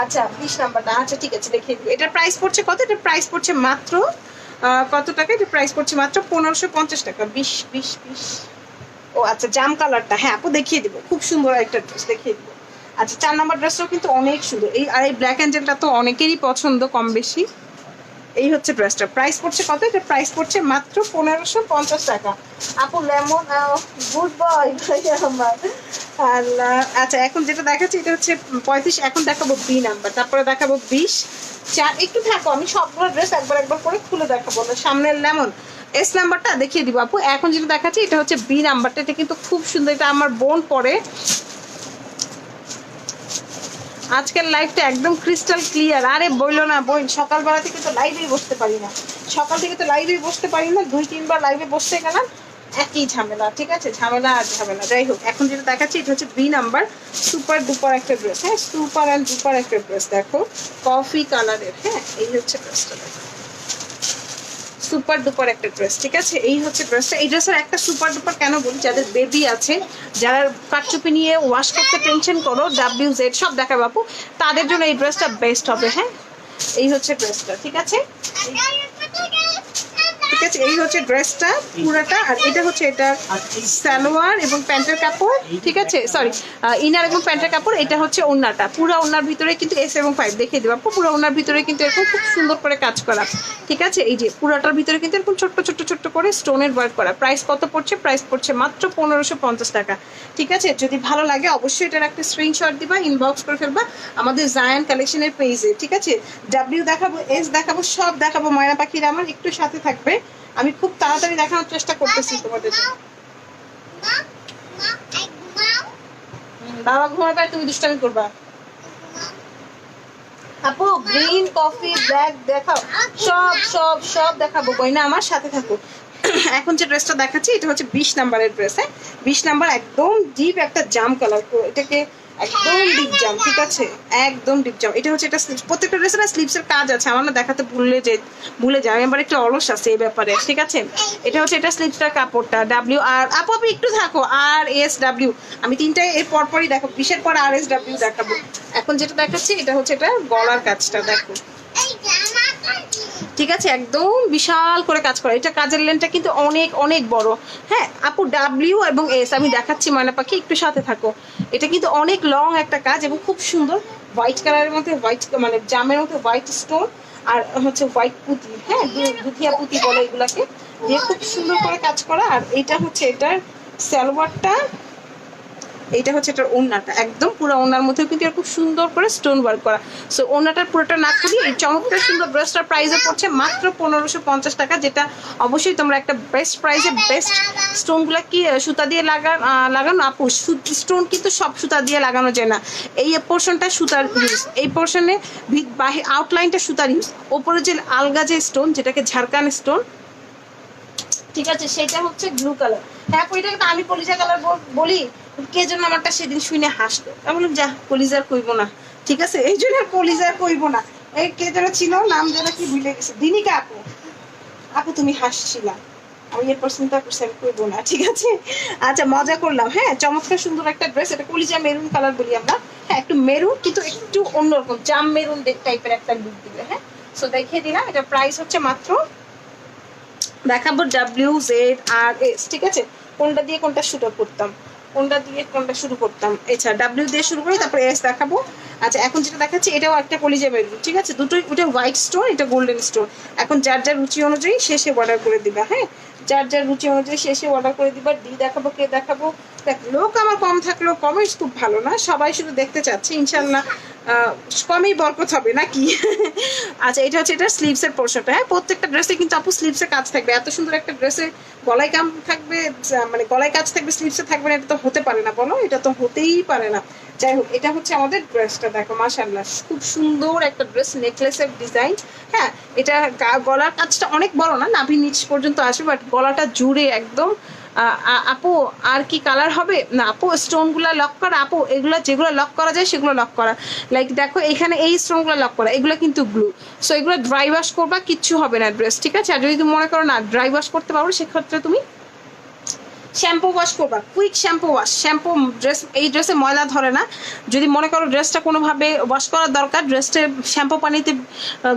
আচ্ছা 20 নাম্বারটা, আচ্ছা ঠিক আছে দেখিয়ে দিবো। এটার প্রাইস পড়ছে কত? এটা প্রাইস পড়ছে মাত্র কত টাকা? এটা প্রাইস পড়ছে মাত্র 1550 টাকা। 20 ও আচ্ছা জাম কালারটা, হ্যাঁ আপু দেখিয়ে দিব, খুব সুন্দর একটা ড্রেস দেখিয়ে দিব। আচ্ছা 4 নাম্বার ড্রেসটাও কিন্তু অনেক সুন্দর, এই আর এই ব্ল্যাক অ্যাঞ্জেলটা তো অনেকেরই পছন্দ কম বেশি। এই হচ্ছে ড্রেসটা, প্রাইস পড়ছে কত? এটা প্রাইস পড়ছে মাত্র 1550 টাকা। আপু লেমন গুড বয় আমার, আল্লাহ। আচ্ছা এখন যেটা দেখাচ্ছি এটা হচ্ছে 35, এখন দেখাবো বি নাম্বার, তারপরে দেখাবো 20। একটু থাকো, আমি সবগুলো ড্রেস একবার একবার করে খুলে দেখাবো না। সামনের লেমন এস নাম্বারটা দেখিয়ে দিব আপু। এখন যেটা দেখাচ্ছি এটা হচ্ছে বি নাম্বারটা, এটা কিন্তু খুব সুন্দর, এটা আমার বোন পরে। আজকের লাইভটা একদম ক্রিস্টাল ক্লিয়ার, আরে বললো না বোন, সকালবেলা থেকে তো লাইভেই বসতে পারি না, সকাল থেকে তো লাইভেই বসতে পারি না, 2-3বার লাইভে বসতে গেলাম, একই ঝামেলা, ঠিক আছে? ঝামেলা আর ঝামেলা, যাই হোক। এখন যেটা দেখাচ্ছি এটা হচ্ছে বি নাম্বার, সুপার ডুপার একটা ড্রেস, হ্যাঁ সুপার অ্যান্ড ডুপার একটা ড্রেস, দেখো কফি কালারের, হ্যাঁ এই হচ্ছে ড্রেসটা, দেখো সুপার ডুপার একটা ড্রেস, ঠিক আছে? এই হচ্ছে ড্রেসটা। এই ড্রেসের একটা সুপার ডুপার কেন বলি, যাদের বেবি আছে, যারা কাটচুপি নিয়ে ওয়াশ করতে টেনশন করো, WZ সব দেখাবো আপু, তাদের জন্য এই ড্রেসটা বেস্ট হবে। হ্যাঁ এই হচ্ছে ড্রেসটা, ঠিক আছে? ঠিক আছে, এই হচ্ছে ড্রেসটা পুরাটা। আর এটা হচ্ছে এটা সালোয়ার এবং প্যান্টের কাপড়, ঠিক আছে, সরি ইনার এবং প্যান্টের কাপড়। এটা হচ্ছে ওড়নাটা, পুরো ওড়নার ভিতরে কিন্তু S এবং 5 দেখিয়ে দেবো আপু। পুরো ওড়নার ভিতরে কিন্তু এরকম খুব সুন্দর করে কাজ করা, ঠিক আছে। এই যে পুরাটার ভিতরে কিন্তু এরকম ছোট্ট ছোট্ট ছোট্ট করে স্টোনের ওয়ার্ক করা। প্রাইস কত পড়ছে? প্রাইস পড়ছে মাত্র 1550 টাকা, ঠিক আছে। যদি ভালো লাগে অবশ্যই এটার একটা স্ক্রিনশট দিবা, ইনবক্স করে ফেলবা আমাদের জায়ান কালেকশনের পেজে, ঠিক আছে। ডাব্লিউ দেখাবো, S দেখাবো, সব দেখাবো ময়না পাখির। আমার একটু সাথে থাকবে, আমি খুব তাড়াতাড়ি দেখানোর চেষ্টা করতেছি তোমাদের। বাবা ঘুমাবে, তুমি দুষ্টামি করবা। আপু গ্রিন, কফি, ব্ল্যাক দেখাও, সব সব সব দেখাবো, গয়না আমার সাথে থাকো। এখন যে ড্রেসটা দেখাচ্ছি এটা হচ্ছে 20 নাম্বারের ড্রেস। হ্যাঁ 20 নাম্বার, একদম ডিপ একটা জাম কালার, এটাকে একদম ডিপ জাম, ঠিক আছে, একদম ডিপ জাম। এটা হচ্ছে এটা স্লিপস, প্রত্যেকটা ড্রেসে না স্লিপসের কাজ আছে, আমার না দেখাতে ভুলে যাই, আমার একটু অলস আছে এই ব্যাপারে, ঠিক আছে। এটা হচ্ছে এটা স্লিপসটার কাপড়টা ডাব্লিউ। আর আপু আপু একটু থাকো, RSW, আমি তিনটায় এর পরপরই দেখো, 20-এর পর RSW দেখাবো। এখন যেটা দেখাচ্ছি এটা হচ্ছে এটা গলার কাজটা, দেখো, ঠিক আছে, একদম বিশাল করে কাজ করা। এটা কাজের লেনটা কিন্তু অনেক অনেক বড়। হ্যাঁ আপু ডাব্লিউ এবং S আমি দেখাচ্ছি ময়না পাখি, একটু সাথে থাকো। এটা কিন্তু অনেক লং একটা কাজ এবং খুব সুন্দর, হোয়াইট কালারের মধ্যে হোয়াইট মানে জামের মধ্যে হোয়াইট স্টোন আর হচ্ছে হোয়াইট পুঁতি, হ্যাঁ দুধিয়া পুঁতি বলে এগুলাকে, দিয়ে খুব সুন্দর করে কাজ করা। আর এটা হচ্ছে এটার সালোয়ারটা, এইটা হচ্ছে এটার ওড়নাটা, একদম পুরো ওড়নার মধ্যে কিন্তু খুব সুন্দর করে স্টোন ওয়ার্ক করা। সো ওড়নাটার পুরোটা না করি এই চমৎকার সুন্দর ড্রেসটার প্রাইসে পড়ছে মাত্র 1550 টাকা, যেটা অবশ্যই তোমরা একটা বেস্ট প্রাইসে, বেস্ট স্টোনগুলো কি সুতা দিয়ে লাগানো আপু, স্টোন কিন্তু সব সুতা দিয়ে লাগানো যায় না। এই পোর্শনটা সুতার ইউজ, এই পোর্শনে আউটলাইনটা সুতার ইউজ, ওপরে যে আলগা যে স্টোন যেটাকে ঝাড়খান স্টোন, ঠিক আছে, সেটা হচ্ছে ব্লু কালার। হ্যাঁ ওইটাকে আমি কলিজা কালার বলি, কে যেন আমারটা সেদিন শুনে হাসতো, আমি বললাম যা কলিজার কইবো না, ঠিক আছে, এই জন্য কলিজার কইবো না। এই কে যেন ছিল, নাম যেন কি ভুলে গেছে, দিনিকা আপু, আপু তুমি হাসছিলা, আমি এরপর চিন্তা করছি আমি কইবো না, ঠিক আছে। আচ্ছা মজা করলাম। হ্যাঁ চমৎকার সুন্দর একটা ড্রেস, এটা কলিজা মেরুন কালার বলি আমরা। হ্যাঁ একটু মেরুন কিন্তু একটু অন্যরকম জাম মেরুন টাইপের একটা লুক দিবে। হ্যাঁ সো দেখিয়ে দিলাম, এটা প্রাইস হচ্ছে মাত্র, দেখাবো WZRS, ঠিক আছে, কোনটা দিয়ে কোনটা শুরু করতাম, কোনটা দিয়ে কোনটা শুরু করতাম, এছাড়া W দিয়ে শুরু করি, তারপরে S দেখাবো। আচ্ছা এখন যেটা দেখাচ্ছি এটাও একটা কলিজা মেরুন, ঠিক আছে, দুটোই, ওটা হোয়াইট স্টোন, এটা গোল্ডেন স্টোন। এখন যার যার রুচি অনুযায়ী শেষে অর্ডার করে দিবা। হ্যাঁ যার যার রুচি অনুযায়ী শেষে অর্ডার করে দিবা। ডি দেখাবো, কে দেখাবো, দেখ লোক আমার কম থাকলেও কমেন্টস খুব ভালো না, সবাই শুধু দেখতে চাচ্ছে, ইনশাল্লাহ কমই বরকত হবে নাকি। আচ্ছা এটা হচ্ছে এটা স্লিভসের পোর্শনটা। হ্যাঁ প্রত্যেকটা ড্রেসে কিন্তু আপু স্লিভসে কাজ থাকবে, এত সুন্দর একটা ড্রেসে গলায় কাম থাকবে, মানে গলায় কাজ থাকবে স্লিভসে থাকবে না, এটা তো হতে পারে না, বলো, এটা তো হতেই পারে না। যাই হোক এটা হচ্ছে আমাদের ড্রেসটা, দেখো মাশাআল্লাহ খুব সুন্দর একটা ড্রেস, নেকলেসের ডিজাইন। হ্যাঁ এটা গলার কাজটা অনেক বড় না, নাভি নিচ পর্যন্ত আসবে, বাট গলাটা জুড়ে একদম। আপু আর কি কালার হবে না আপু, স্টোনগুলো লক করা আপু, এগুলো যেগুলো লক করা যায় সেগুলো লক করা, লাইক দেখো এখানে এই স্টোনগুলো লক করা, এগুলো কিন্তু গ্লু। সো এগুলো ড্রাই ওয়াশ করবা, কিচ্ছু হবে না ড্রেস, ঠিক আছে। আর যদি তুমি মনে করো না ড্রাই ওয়াশ করতে পারো, সেক্ষেত্রে তুমি শ্যাম্পু ওয়াশ করবা, quick shampoo wash, shampoo dress, এই ড্রেসে ময়লা ধরে না। যদি মনে করো ড্রেসটা কোনোভাবে ওয়াশ করার দরকার, ড্রেসটা শ্যাম্পু পানিতে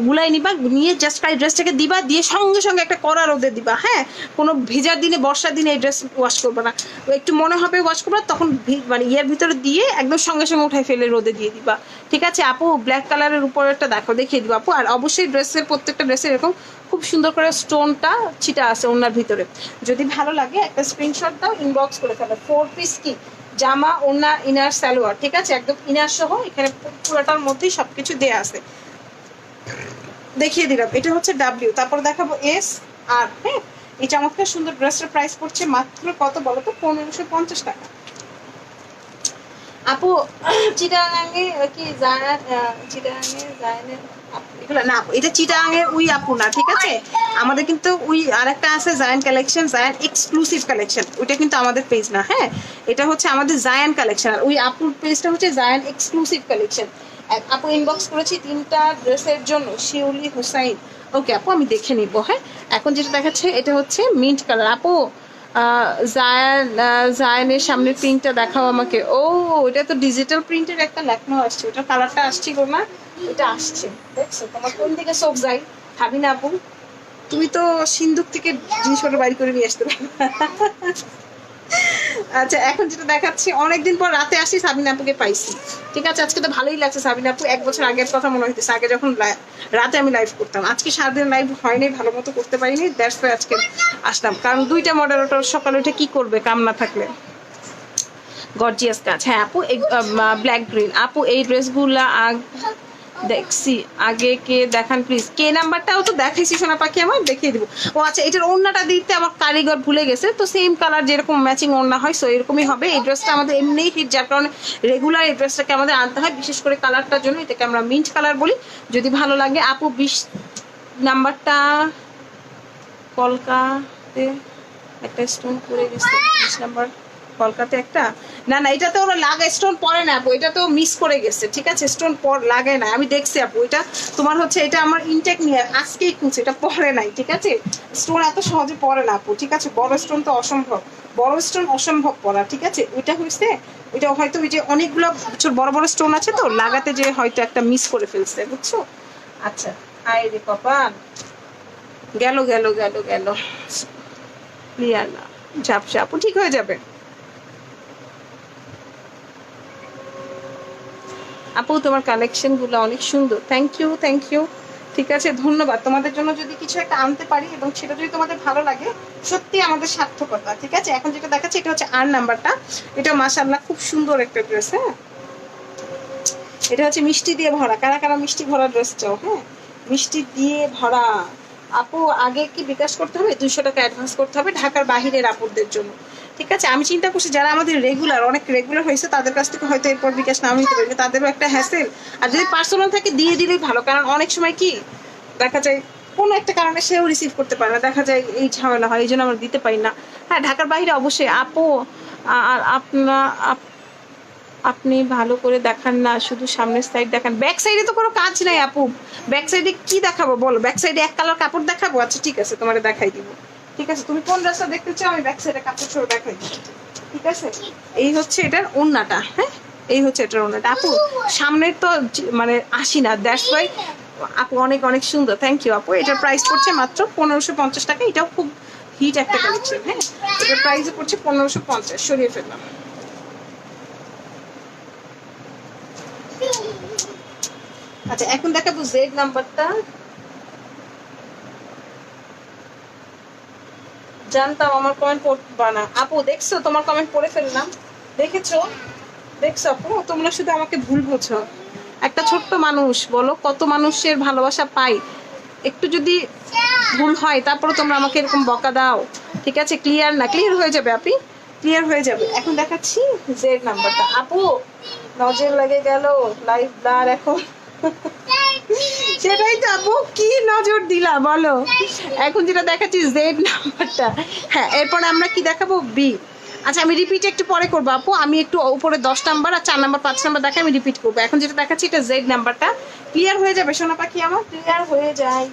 গুলাই নিবা, নিয়ে জাস্ট খালি ড্রেসটাকে দিবা, দিয়ে সঙ্গে সঙ্গে একটা কড়া রোদে দিবা। হ্যাঁ কোনো ভিজার দিনে, বর্ষার দিনে এই ড্রেস ওয়াশ করবে না, একটু মনে হবে ওয়াশ করবা, তখন মানে ইয়ের ভিতরে দিয়ে একদম সঙ্গে সঙ্গে উঠাই ফেলে রোদে দিয়ে দিবা, ঠিক আছে। আপু ব্ল্যাক কালারের উপরেরটা দেখো, দেখিয়ে দিবা আপু। আর অবশ্যই ড্রেসের প্রত্যেকটা ড্রেসের এরকম খুব সুন্দর করে স্টোনটা ছিটা আছে ওনার ভিতরে। যদি ভালো লাগে একটা স্ক্রিনশট দাও, ইনবক্স করে ফেলো। 4 পিস কি জামা, ওনা, ইনার, সালোয়ার, ঠিক আছে, একদম ইনার সহ এখানে পুরোটার মধ্যেই সবকিছু দেয়া আছে, দেখিয়ে দিলাম। এটা হচ্ছে W, তারপর দেখাবো S আর। হ্যাঁ এই চমৎকার সুন্দর ড্রেসটার প্রাইস পড়ছে মাত্র কত বলো তো, 1550 টাকা। আপু চিটাগাঙ্গে কি চিটাগাঙ্গে এগুলো না, এটা চিটাগাঙ্গের উই আপু না, ঠিক আছে। আমাদের কিন্তু উই আরেকটা আছে Zayan collection, Zayan exclusive collection, ওইটা কিন্তু আমাদের পেজ না। হ্যাঁ এটা হচ্ছে আমাদের জায়ান কালেকশন, আর ওই আপুর পেজটা হচ্ছে জায়ান এক্সক্লুসিভ কালেকশন। আপু ইনবক্স করেছি 3টা ড্রেসের জন্য, শিউলি হুসাইন। ওকে আপু আমি দেখে নিব। হ্যাঁ এখন যেটা দেখাচ্ছে এটা হচ্ছে মিন্ট কালার। আপু জায়ানের সামনের প্রিন্টটা দেখাও আমাকে। ও এটা তো ডিজিটাল প্রিন্টের একটা লেখানো আসছে, ওটার কালারটা আসছে গো না, এটা আসছে, দেখছো, তোমার কোন দিকে চোখ যাই ভাবি না আপু, তুমি তো সিন্ধুক থেকে জিনিসপত্র বাইর করে নিয়ে আসতে পারো। আচ্ছা এখন যেটা দেখাচ্ছি, অনেকদিন পর রাতে আসি, সাবিনা আপুকে পাইছি। ঠিক আছে, আজকে তো ভালোই লাগছে। সাবিনা আপু 1 বছর আগের কথা মনে হইতেছে, আগে যখন রাতে আমি লাইভ করতাম। আজকে সারাদিন লাইভ হয়নি, ভালো মতো করতে পারিনি, দ্যাটস ওয়াই আজকে আসলাম। কারণ 2টা মডারেটর সকালে উঠে কি করবে কাম না থাকলে। গর্জিয়াস কাজ। হ্যাঁ আপু, ব্ল্যাক গ্রিন আপু, এই ড্রেসগুলা দেখছি আগে, কে দেখান প্লিজ। কে নাম্বারটাও তো দেখাইছি সোনা পাখি, আমার দেখিয়ে দিব। ও আচ্ছা, এটার ওড়নাটা দিতে আমার কারিগর ভুলে গেছে, তো সেম কালার যেরকম ম্যাচিং ওড়না হয় সো এরকমই হবে। এই ড্রেসটা আমাদের এমনিই হিট, যার কারণে রেগুলার এই ড্রেসটাকে আমাদের আনতে হয়, বিশেষ করে কালারটার জন্য। এটাকে আমরা মিন্ট কালার বলি। যদি ভালো লাগে আপু 20 নাম্বারটা কলকাতে একটা স্টোন পরে গেছে। 20 নাম্বার কলকাতা একটা, না না এটাতে ওরা লাগা স্টোন পরে না আপু, এটা তো মিস করে গেছে। ঠিক আছে, স্টোন লাগায় না, আমি দেখছি আপু। এটা তোমার হচ্ছে, এটা আমার ইনটেক নিয়ে আজকেই খুঁজছে, এটা পরে নাই। ঠিক আছে, স্টোন এত সহজে পরে না আপু। ঠিক আছে, বড় স্টোন তো অসম্ভব, বড় স্টোন অসম্ভব পরা। ঠিক আছে, ওইটা হয়েছে, ওইটা হয়তো ওই যে অনেকগুলো বড় বড় স্টোন আছে তো লাগাতে, যে হয়তো একটা মিস করে ফেলছে, বুঝছো। আচ্ছা, আয় রে কপাল, গেল গেল গেল গেল, ক্লিয়ার না, ঝাপসা আপু, ঠিক হয়ে যাবে আপু। তোমার কালেকশন গুলো অনেক সুন্দর, থ্যাংক ইউ থ্যাংক ইউ। ঠিক আছে, ধন্যবাদ। তোমাদের জন্য যদি কিছু একটা আনতে পারি এবং সেটা যদি তোমাদের ভালো লাগে, সত্যি আমাদের সার্থকতা। ঠিক আছে, এখন যেটা দেখাচ্ছি এটা হচ্ছে 8 নাম্বারটা। এটা মাশাআল্লাহ খুব সুন্দর একটা ড্রেস। হ্যাঁ, এটা হচ্ছে মিষ্টি দিয়ে ভরা। কারা কারা মিষ্টি ভরা ড্রেস চাও? হ্যাঁ, মিষ্টি দিয়ে ভরা আপু। আগে কি বিকাশ করতে হবে? 200 টাকা অ্যাডভান্স করতে হবে ঢাকার বাহিরের আপুদের জন্য। ঠিক আছে, আমি চিন্তা করছি যারা আমাদের রেগুলার, অনেক রেগুলার হয়েছে, তাদের কাছ থেকে হয়তো এরপর বিকাশ নাম নিতে পারবে, তাদেরও একটা হ্যাসেল। আর যদি পার্সোনাল থাকে দিয়ে দিলেই ভালো, কারণ অনেক সময় কি দেখা যায় কোনো একটা কারণে সেও রিসিভ করতে পারে না, দেখা যায় এই ঝামেলা হয়, এই জন্য আমরা দিতে পারি না। হ্যাঁ, ঢাকার বাইরে অবশ্যই আপু। আর আপনি ভালো করে দেখান না, শুধু সামনের সাইড দেখান, ব্যাক সাইডে তো কোনো কাজ নাই আপু। ব্যাক সাইডে কি দেখাবো বলো? ব্যাক সাইডে এক কালার কাপড় দেখাবো? আচ্ছা ঠিক আছে, তোমার দেখাই দিব। ঠিক আছে, তুমি কোন রাস্তা দেখতে চাও, আমি ব্যাক সাইডে কাপড় ছোট দেখাই দিব। ঠিক আছে, এই হচ্ছে এটার ওড়নাটা। হ্যাঁ, এই হচ্ছে এটার ওড়নাটা আপু। সামনের তো মানে আসি না, দ্যাটস ওয়াই আপু। অনেক অনেক সুন্দর, থ্যাংক ইউ আপু। এটার প্রাইস পড়ছে মাত্র 1550 টাকা। এটাও খুব হিট একটা কালেকশন। হ্যাঁ, এটার প্রাইসে পড়ছে 1550। সরিয়ে ফেললাম। আচ্ছা, এখন দেখাবো জেড নাম্বারটা। জানতাম আমার কমেন্ট পড়বা না আপু। দেখছো, তোমার কমেন্ট পড়ে ফেললাম। দেখেছো, দেখছো আপু, তোমরা শুধু আমাকে ভুল বোঝো। একটা ছোট্ট মানুষ, বলো কত মানুষের ভালোবাসা পাই, একটু যদি ভুল হয় তারপরে তোমরা আমাকে এরকম বকা দাও। ঠিক আছে, ক্লিয়ার না? ক্লিয়ার হয়ে যাবে আপনি, ক্লিয়ার হয়ে যাবে। এখন দেখাচ্ছি জেড নাম্বারটা আপু। নজর লেগে গেল, লাইভ ব্লার এখন। সেটাই তো আপু, কি নজর দিলা বলো। এখন যেটা দেখাচ্ছি জেড নাম্বারটা। হ্যাঁ, এরপরে আমরা কি দেখাবো? বি। আচ্ছা, আমি রিপিট একটু পরে করবো আপু। আমি একটু উপরে 10 নাম্বার আর 4 নাম্বার 5 নাম্বার দেখাই, আমি রিপিট করবো। এখন যেটা দেখাচ্ছি এটা জেড নাম্বারটা। ক্লিয়ার হয়ে যাবে সোনা পাখি আমার, ক্লিয়ার হয়ে যায়।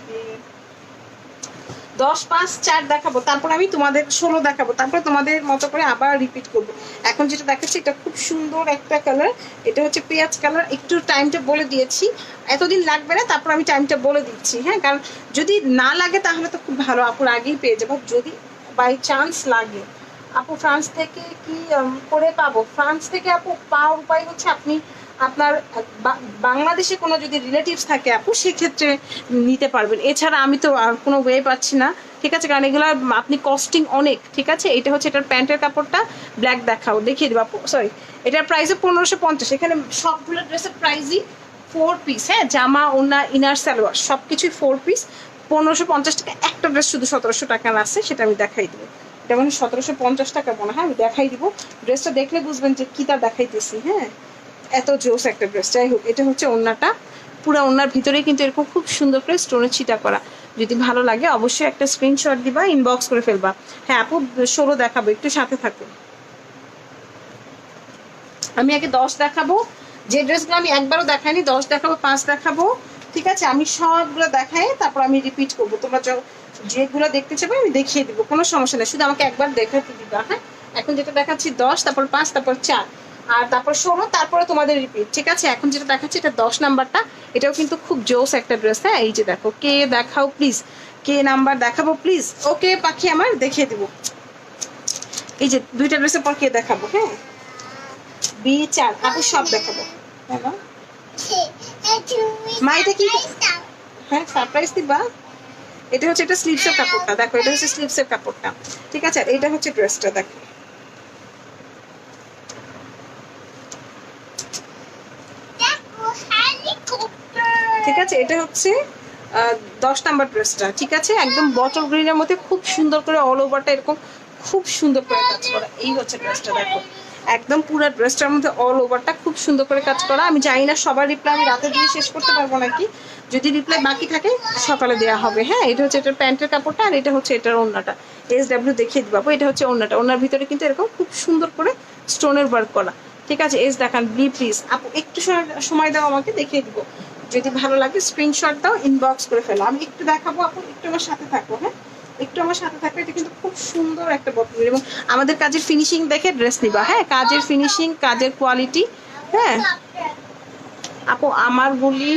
10, 5, 4 দেখাবো, তারপর আমি তোমাদের 16 দেখাবো, তারপর তোমাদের মতো করে আবার রিপিট করবো। এখন যেটা দেখাচ্ছি এটা খুব সুন্দর একটা কালার। এটা হচ্ছে পেঁয়াজ কালার। একটু টাইমটা বলে দিয়েছি, এতদিন লাগবে না, তারপর আমি টাইমটা বলে দিচ্ছি। হ্যাঁ, কারণ যদি না লাগে তাহলে তো খুব ভালো, আপুর আগেই পেয়ে যাবো। যদি বাই চান্স লাগে, আপু ফ্রান্স থেকে কি করে পাবো? ফ্রান্স থেকে আপু পাওয়ার উপায় হচ্ছে আপনি আপনার বাংলাদেশে কোনো যদি রিলেটিভস থাকে আপু, সেক্ষেত্রে নিতে পারবেন। এছাড়া আমি তো আর কোনো ওয়ে পাচ্ছি না। ঠিক আছে, কারণ এগুলো আপনি কস্টিং অনেক। ঠিক আছে, এটা হচ্ছে এটার প্যান্টের কাপড়টা ব্ল্যাক, দেখাও, দেখিয়ে দেবো আপু। সরি, এটার প্রাইসে 1550। এখানে সবগুলো ড্রেসের প্রাইসই 4 পিস। হ্যাঁ, জামা, ওড়না, ইনার, সালোয়ার সব কিছুই 4 পিস, 1550 টাকা। একটা ড্রেস শুধু 1700 টাকার আছে, সেটা আমি দেখাই দেবো। এটা মানে 1750 টাকা মনে হয়, আমি দেখাই দিব। ড্রেসটা দেখলে বুঝবেন যে কি তা দেখাইতেছি। হ্যাঁ, এত জোস একটা ড্রেস। যাই হোক, এটা হচ্ছে ওড়নাটা। পুরো ওড়নার ভিতরেই কিন্তু এরকম খুব সুন্দর করে স্টোনের ছিটা করা। যদি ভালো লাগে অবশ্যই একটা স্ক্রিনশট দিবা, ইনবক্স করে ফেলবা। হ্যাঁ আপু, 16 দেখাবো, একটু সাথে থাকো। আমি আগে 10 দেখাবো। যে ড্রেসগুলো আমি একবারও দেখাইনি, 10 দেখাবো, 5 দেখাবো। ঠিক আছে, আমি সবগুলো দেখাই, তারপর আমি রিপিট করবো। তোমরা যেগুলো দেখতে চাবে আমি দেখিয়ে দিব, কোনো সমস্যা নেই, শুধু আমাকে একবার দেখাতে দিবা। হ্যাঁ, এখন যেটা দেখাচ্ছি 10, তারপর 5, তারপর 4, আর তারপর 16, তারপরে তোমাদের রিপিট। ঠিক আছে, এখন যেটা দেখাচ্ছি এটা 10 নাম্বারটা। এটাও কিন্তু খুব জোস একটা ড্রেস। হ্যাঁ, এই যে দেখো, কে দেখাও প্লিজ, কে নাম্বার দেখাবো প্লিজ? ওকে পাখি আমার দেখিয়ে দিব। এই যে দুইটা ড্রেসের পর কে দেখাবো? হ্যাঁ, B4 আপু সব দেখাবো। হ্যাঁ মা এটা কি? হ্যাঁ সারপ্রাইজ দিবা। এটা হচ্ছে এটা স্লিভসের কাপড়টা, দেখো এটা হচ্ছে স্লিভসের কাপড়টা, ঠিক আছে। আর এটা হচ্ছে ড্রেসটা, দেখো ঠিক আছে। এটা হচ্ছে 10 নাম্বার ড্রেসটা, ঠিক আছে। একদম বটল গ্রিনের মধ্যে খুব সুন্দর করে অল ওভারটা এরকম খুব সুন্দর করে কাজ করা। এই হচ্ছে ড্রেসটা, দেখো একদম পুরো ড্রেসটার মধ্যে অল ওভারটা খুব সুন্দর করে কাজ করা। আমি জানি না সবার রিপ্লাই আমি রাতে দিয়ে শেষ করতে পারবো নাকি, যদি রিপ্লাই বাকি থাকে সকালে দেওয়া হবে। হ্যাঁ, এটা হচ্ছে এটার প্যান্টের কাপড়টা, আর এটা হচ্ছে এটার ওড়নাটা। SW দেখিয়ে দিবাবো। এটা হচ্ছে ওড়নাটা, ওড়নার ভিতরে কিন্তু এরকম খুব সুন্দর করে স্টোনের ওয়ার্ক করা, ঠিক আছে। দেখান প্লিজ আপু, একটু সময় দাও আমাকে, দেখিয়ে দিব। যদি ভালো লাগে স্ক্রিনশট দাও, ইনবক্স করে ফেলো। আমি একটু দেখাবো আপু, একটু আমার সাথে থাকো। হ্যাঁ, একটু আমার সাথে থাকবে। এটা কিন্তু খুব সুন্দর একটা বটল, এবং আমাদের কাজের ফিনিশিং দেখে ড্রেস নিবা। হ্যাঁ, কাজের ফিনিশিং, কাজের কোয়ালিটি। হ্যাঁ আপু, আমার গুলি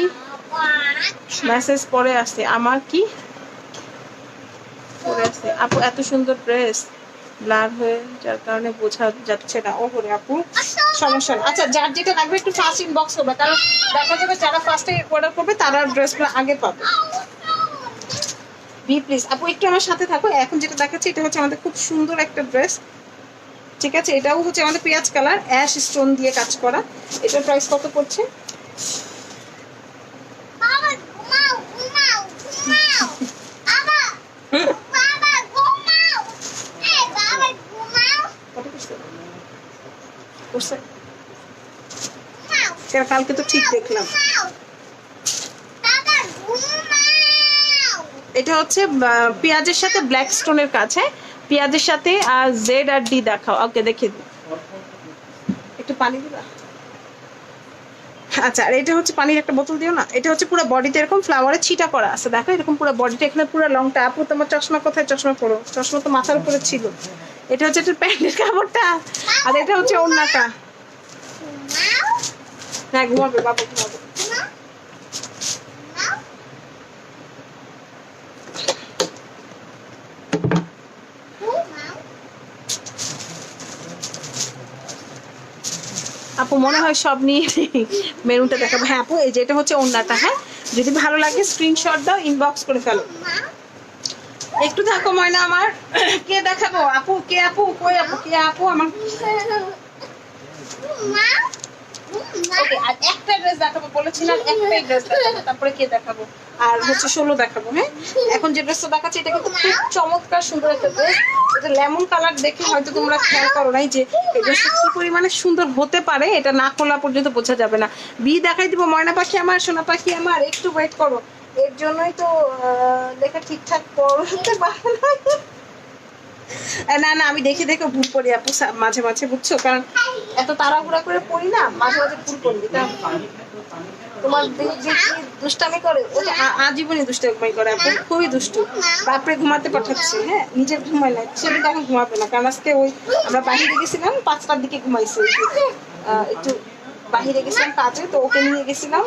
মেসেজ পরে আসে, আমার কি পরে আসে আপু? এত সুন্দর ড্রেস ব্লার হয়ে যার কারণে বোঝা যাচ্ছে না। ওরে আপু সমস্যা না। আচ্ছা, যার যেটা লাগবে একটু ফার্স্ট ইনবক্স করবে, কারণ দেখা যাবে যারা ফার্স্টে অর্ডার করবে তারা ড্রেসগুলো আগে পাবে। প্লিজ আপু একটু আমার সাথে থাকো। এখন যেটা দেখাচ্ছি এটা হচ্ছে আমাদের খুব সুন্দর একটা ড্রেস, ঠিক আছে। এটাও হচ্ছে আমাদের পেঁয়াজ কালার অ্যাশ স্টোন দিয়ে কাজ করা। এটার প্রাইস কত পড়ছে? কালকে তো ঠিক দেখলাম। এটা হচ্ছে পেঁয়াজের সাথে ব্ল্যাক স্টোনের কাছে, পেঁয়াজের সাথে আর জেড আর ডি দেখাও। ওকে, দেখে দিই। একটু পানি দিবা? আচ্ছা, আর এটা হচ্ছে পানির একটা বোতল দিও না। এটা হচ্ছে পুরো বডিতে এরকম ফ্লাওয়ারের ছিটা করা আছে, দেখো এরকম পুরো বডিটা। এখানে পুরো লংটা। আপু তোমার চশমা কোথায়? চশমা পরো, চশমা তো মাথার উপরে ছিল। এটা হচ্ছে একটা প্যান্টের কাপড়টা, আর এটা হচ্ছে ওড়নাটা। হ্যাঁ, ঘুমাবে বাবা, ঘুমাবে। আপু মনে হয় সব নিয়ে মেরুনটা দেখাবো। হ্যাঁ আপু, এই যে এটা হচ্ছে ওড়নাটা। হ্যাঁ, যদি ভালো লাগে স্ক্রিনশট দাও, ইনবক্স করে ফেলো। একটু থাকো ময়না আমার। কে দেখাবো আপু? কে আপু? কই আপু? কে আপু আমার? ওকে, আর একটা ড্রেস দেখাবো বলেছিলাম, একটাই ড্রেস দেখাবো, তারপরে কে দেখাবো? আর হচ্ছে 16 দেখাবো। হ্যাঁ, এখন যে ড্রেসটা দেখাচ্ছি এটা কিন্তু খুব চমৎকার সুন্দর একটা ড্রেস। এটা লেমন কালার দেখে হয়তো তোমরা খেয়াল করো নাই যে এই ড্রেসটা কি পরিমাণে সুন্দর হতে পারে, এটা না খোলা পর্যন্ত বোঝা যাবে না। দেখাই দিব। ময়না পাখি আমার, সোনা পাখি আমার, একটু ওয়েট করো। এর জন্যই তো লেখা ঠিকঠাক পড়তে পারে না। না আমি দেখে দেখে ভুল করি আপু মাঝে মাঝে, বুঝছো, কারণ এত তাড়াহুড়া করে পড়ি না, মাঝে মাঝে ভুল করি। তোমার দুষ্টামি করে, আজীবনই দুষ্টামি করে আপু, খুবই দুষ্টু। বাপরে ঘুমাতে পাঠাচ্ছে। হ্যাঁ, নিজের ঘুমায় না, ছেলে তখন ঘুমাবে না, কারণ আজকে ওই আমরা বাহিরে গেছিলাম 5টার দিকে ঘুমাইছে। একটু বাহিরে গেছিলাম কাজে, তো ওকে নিয়ে গেছিলাম,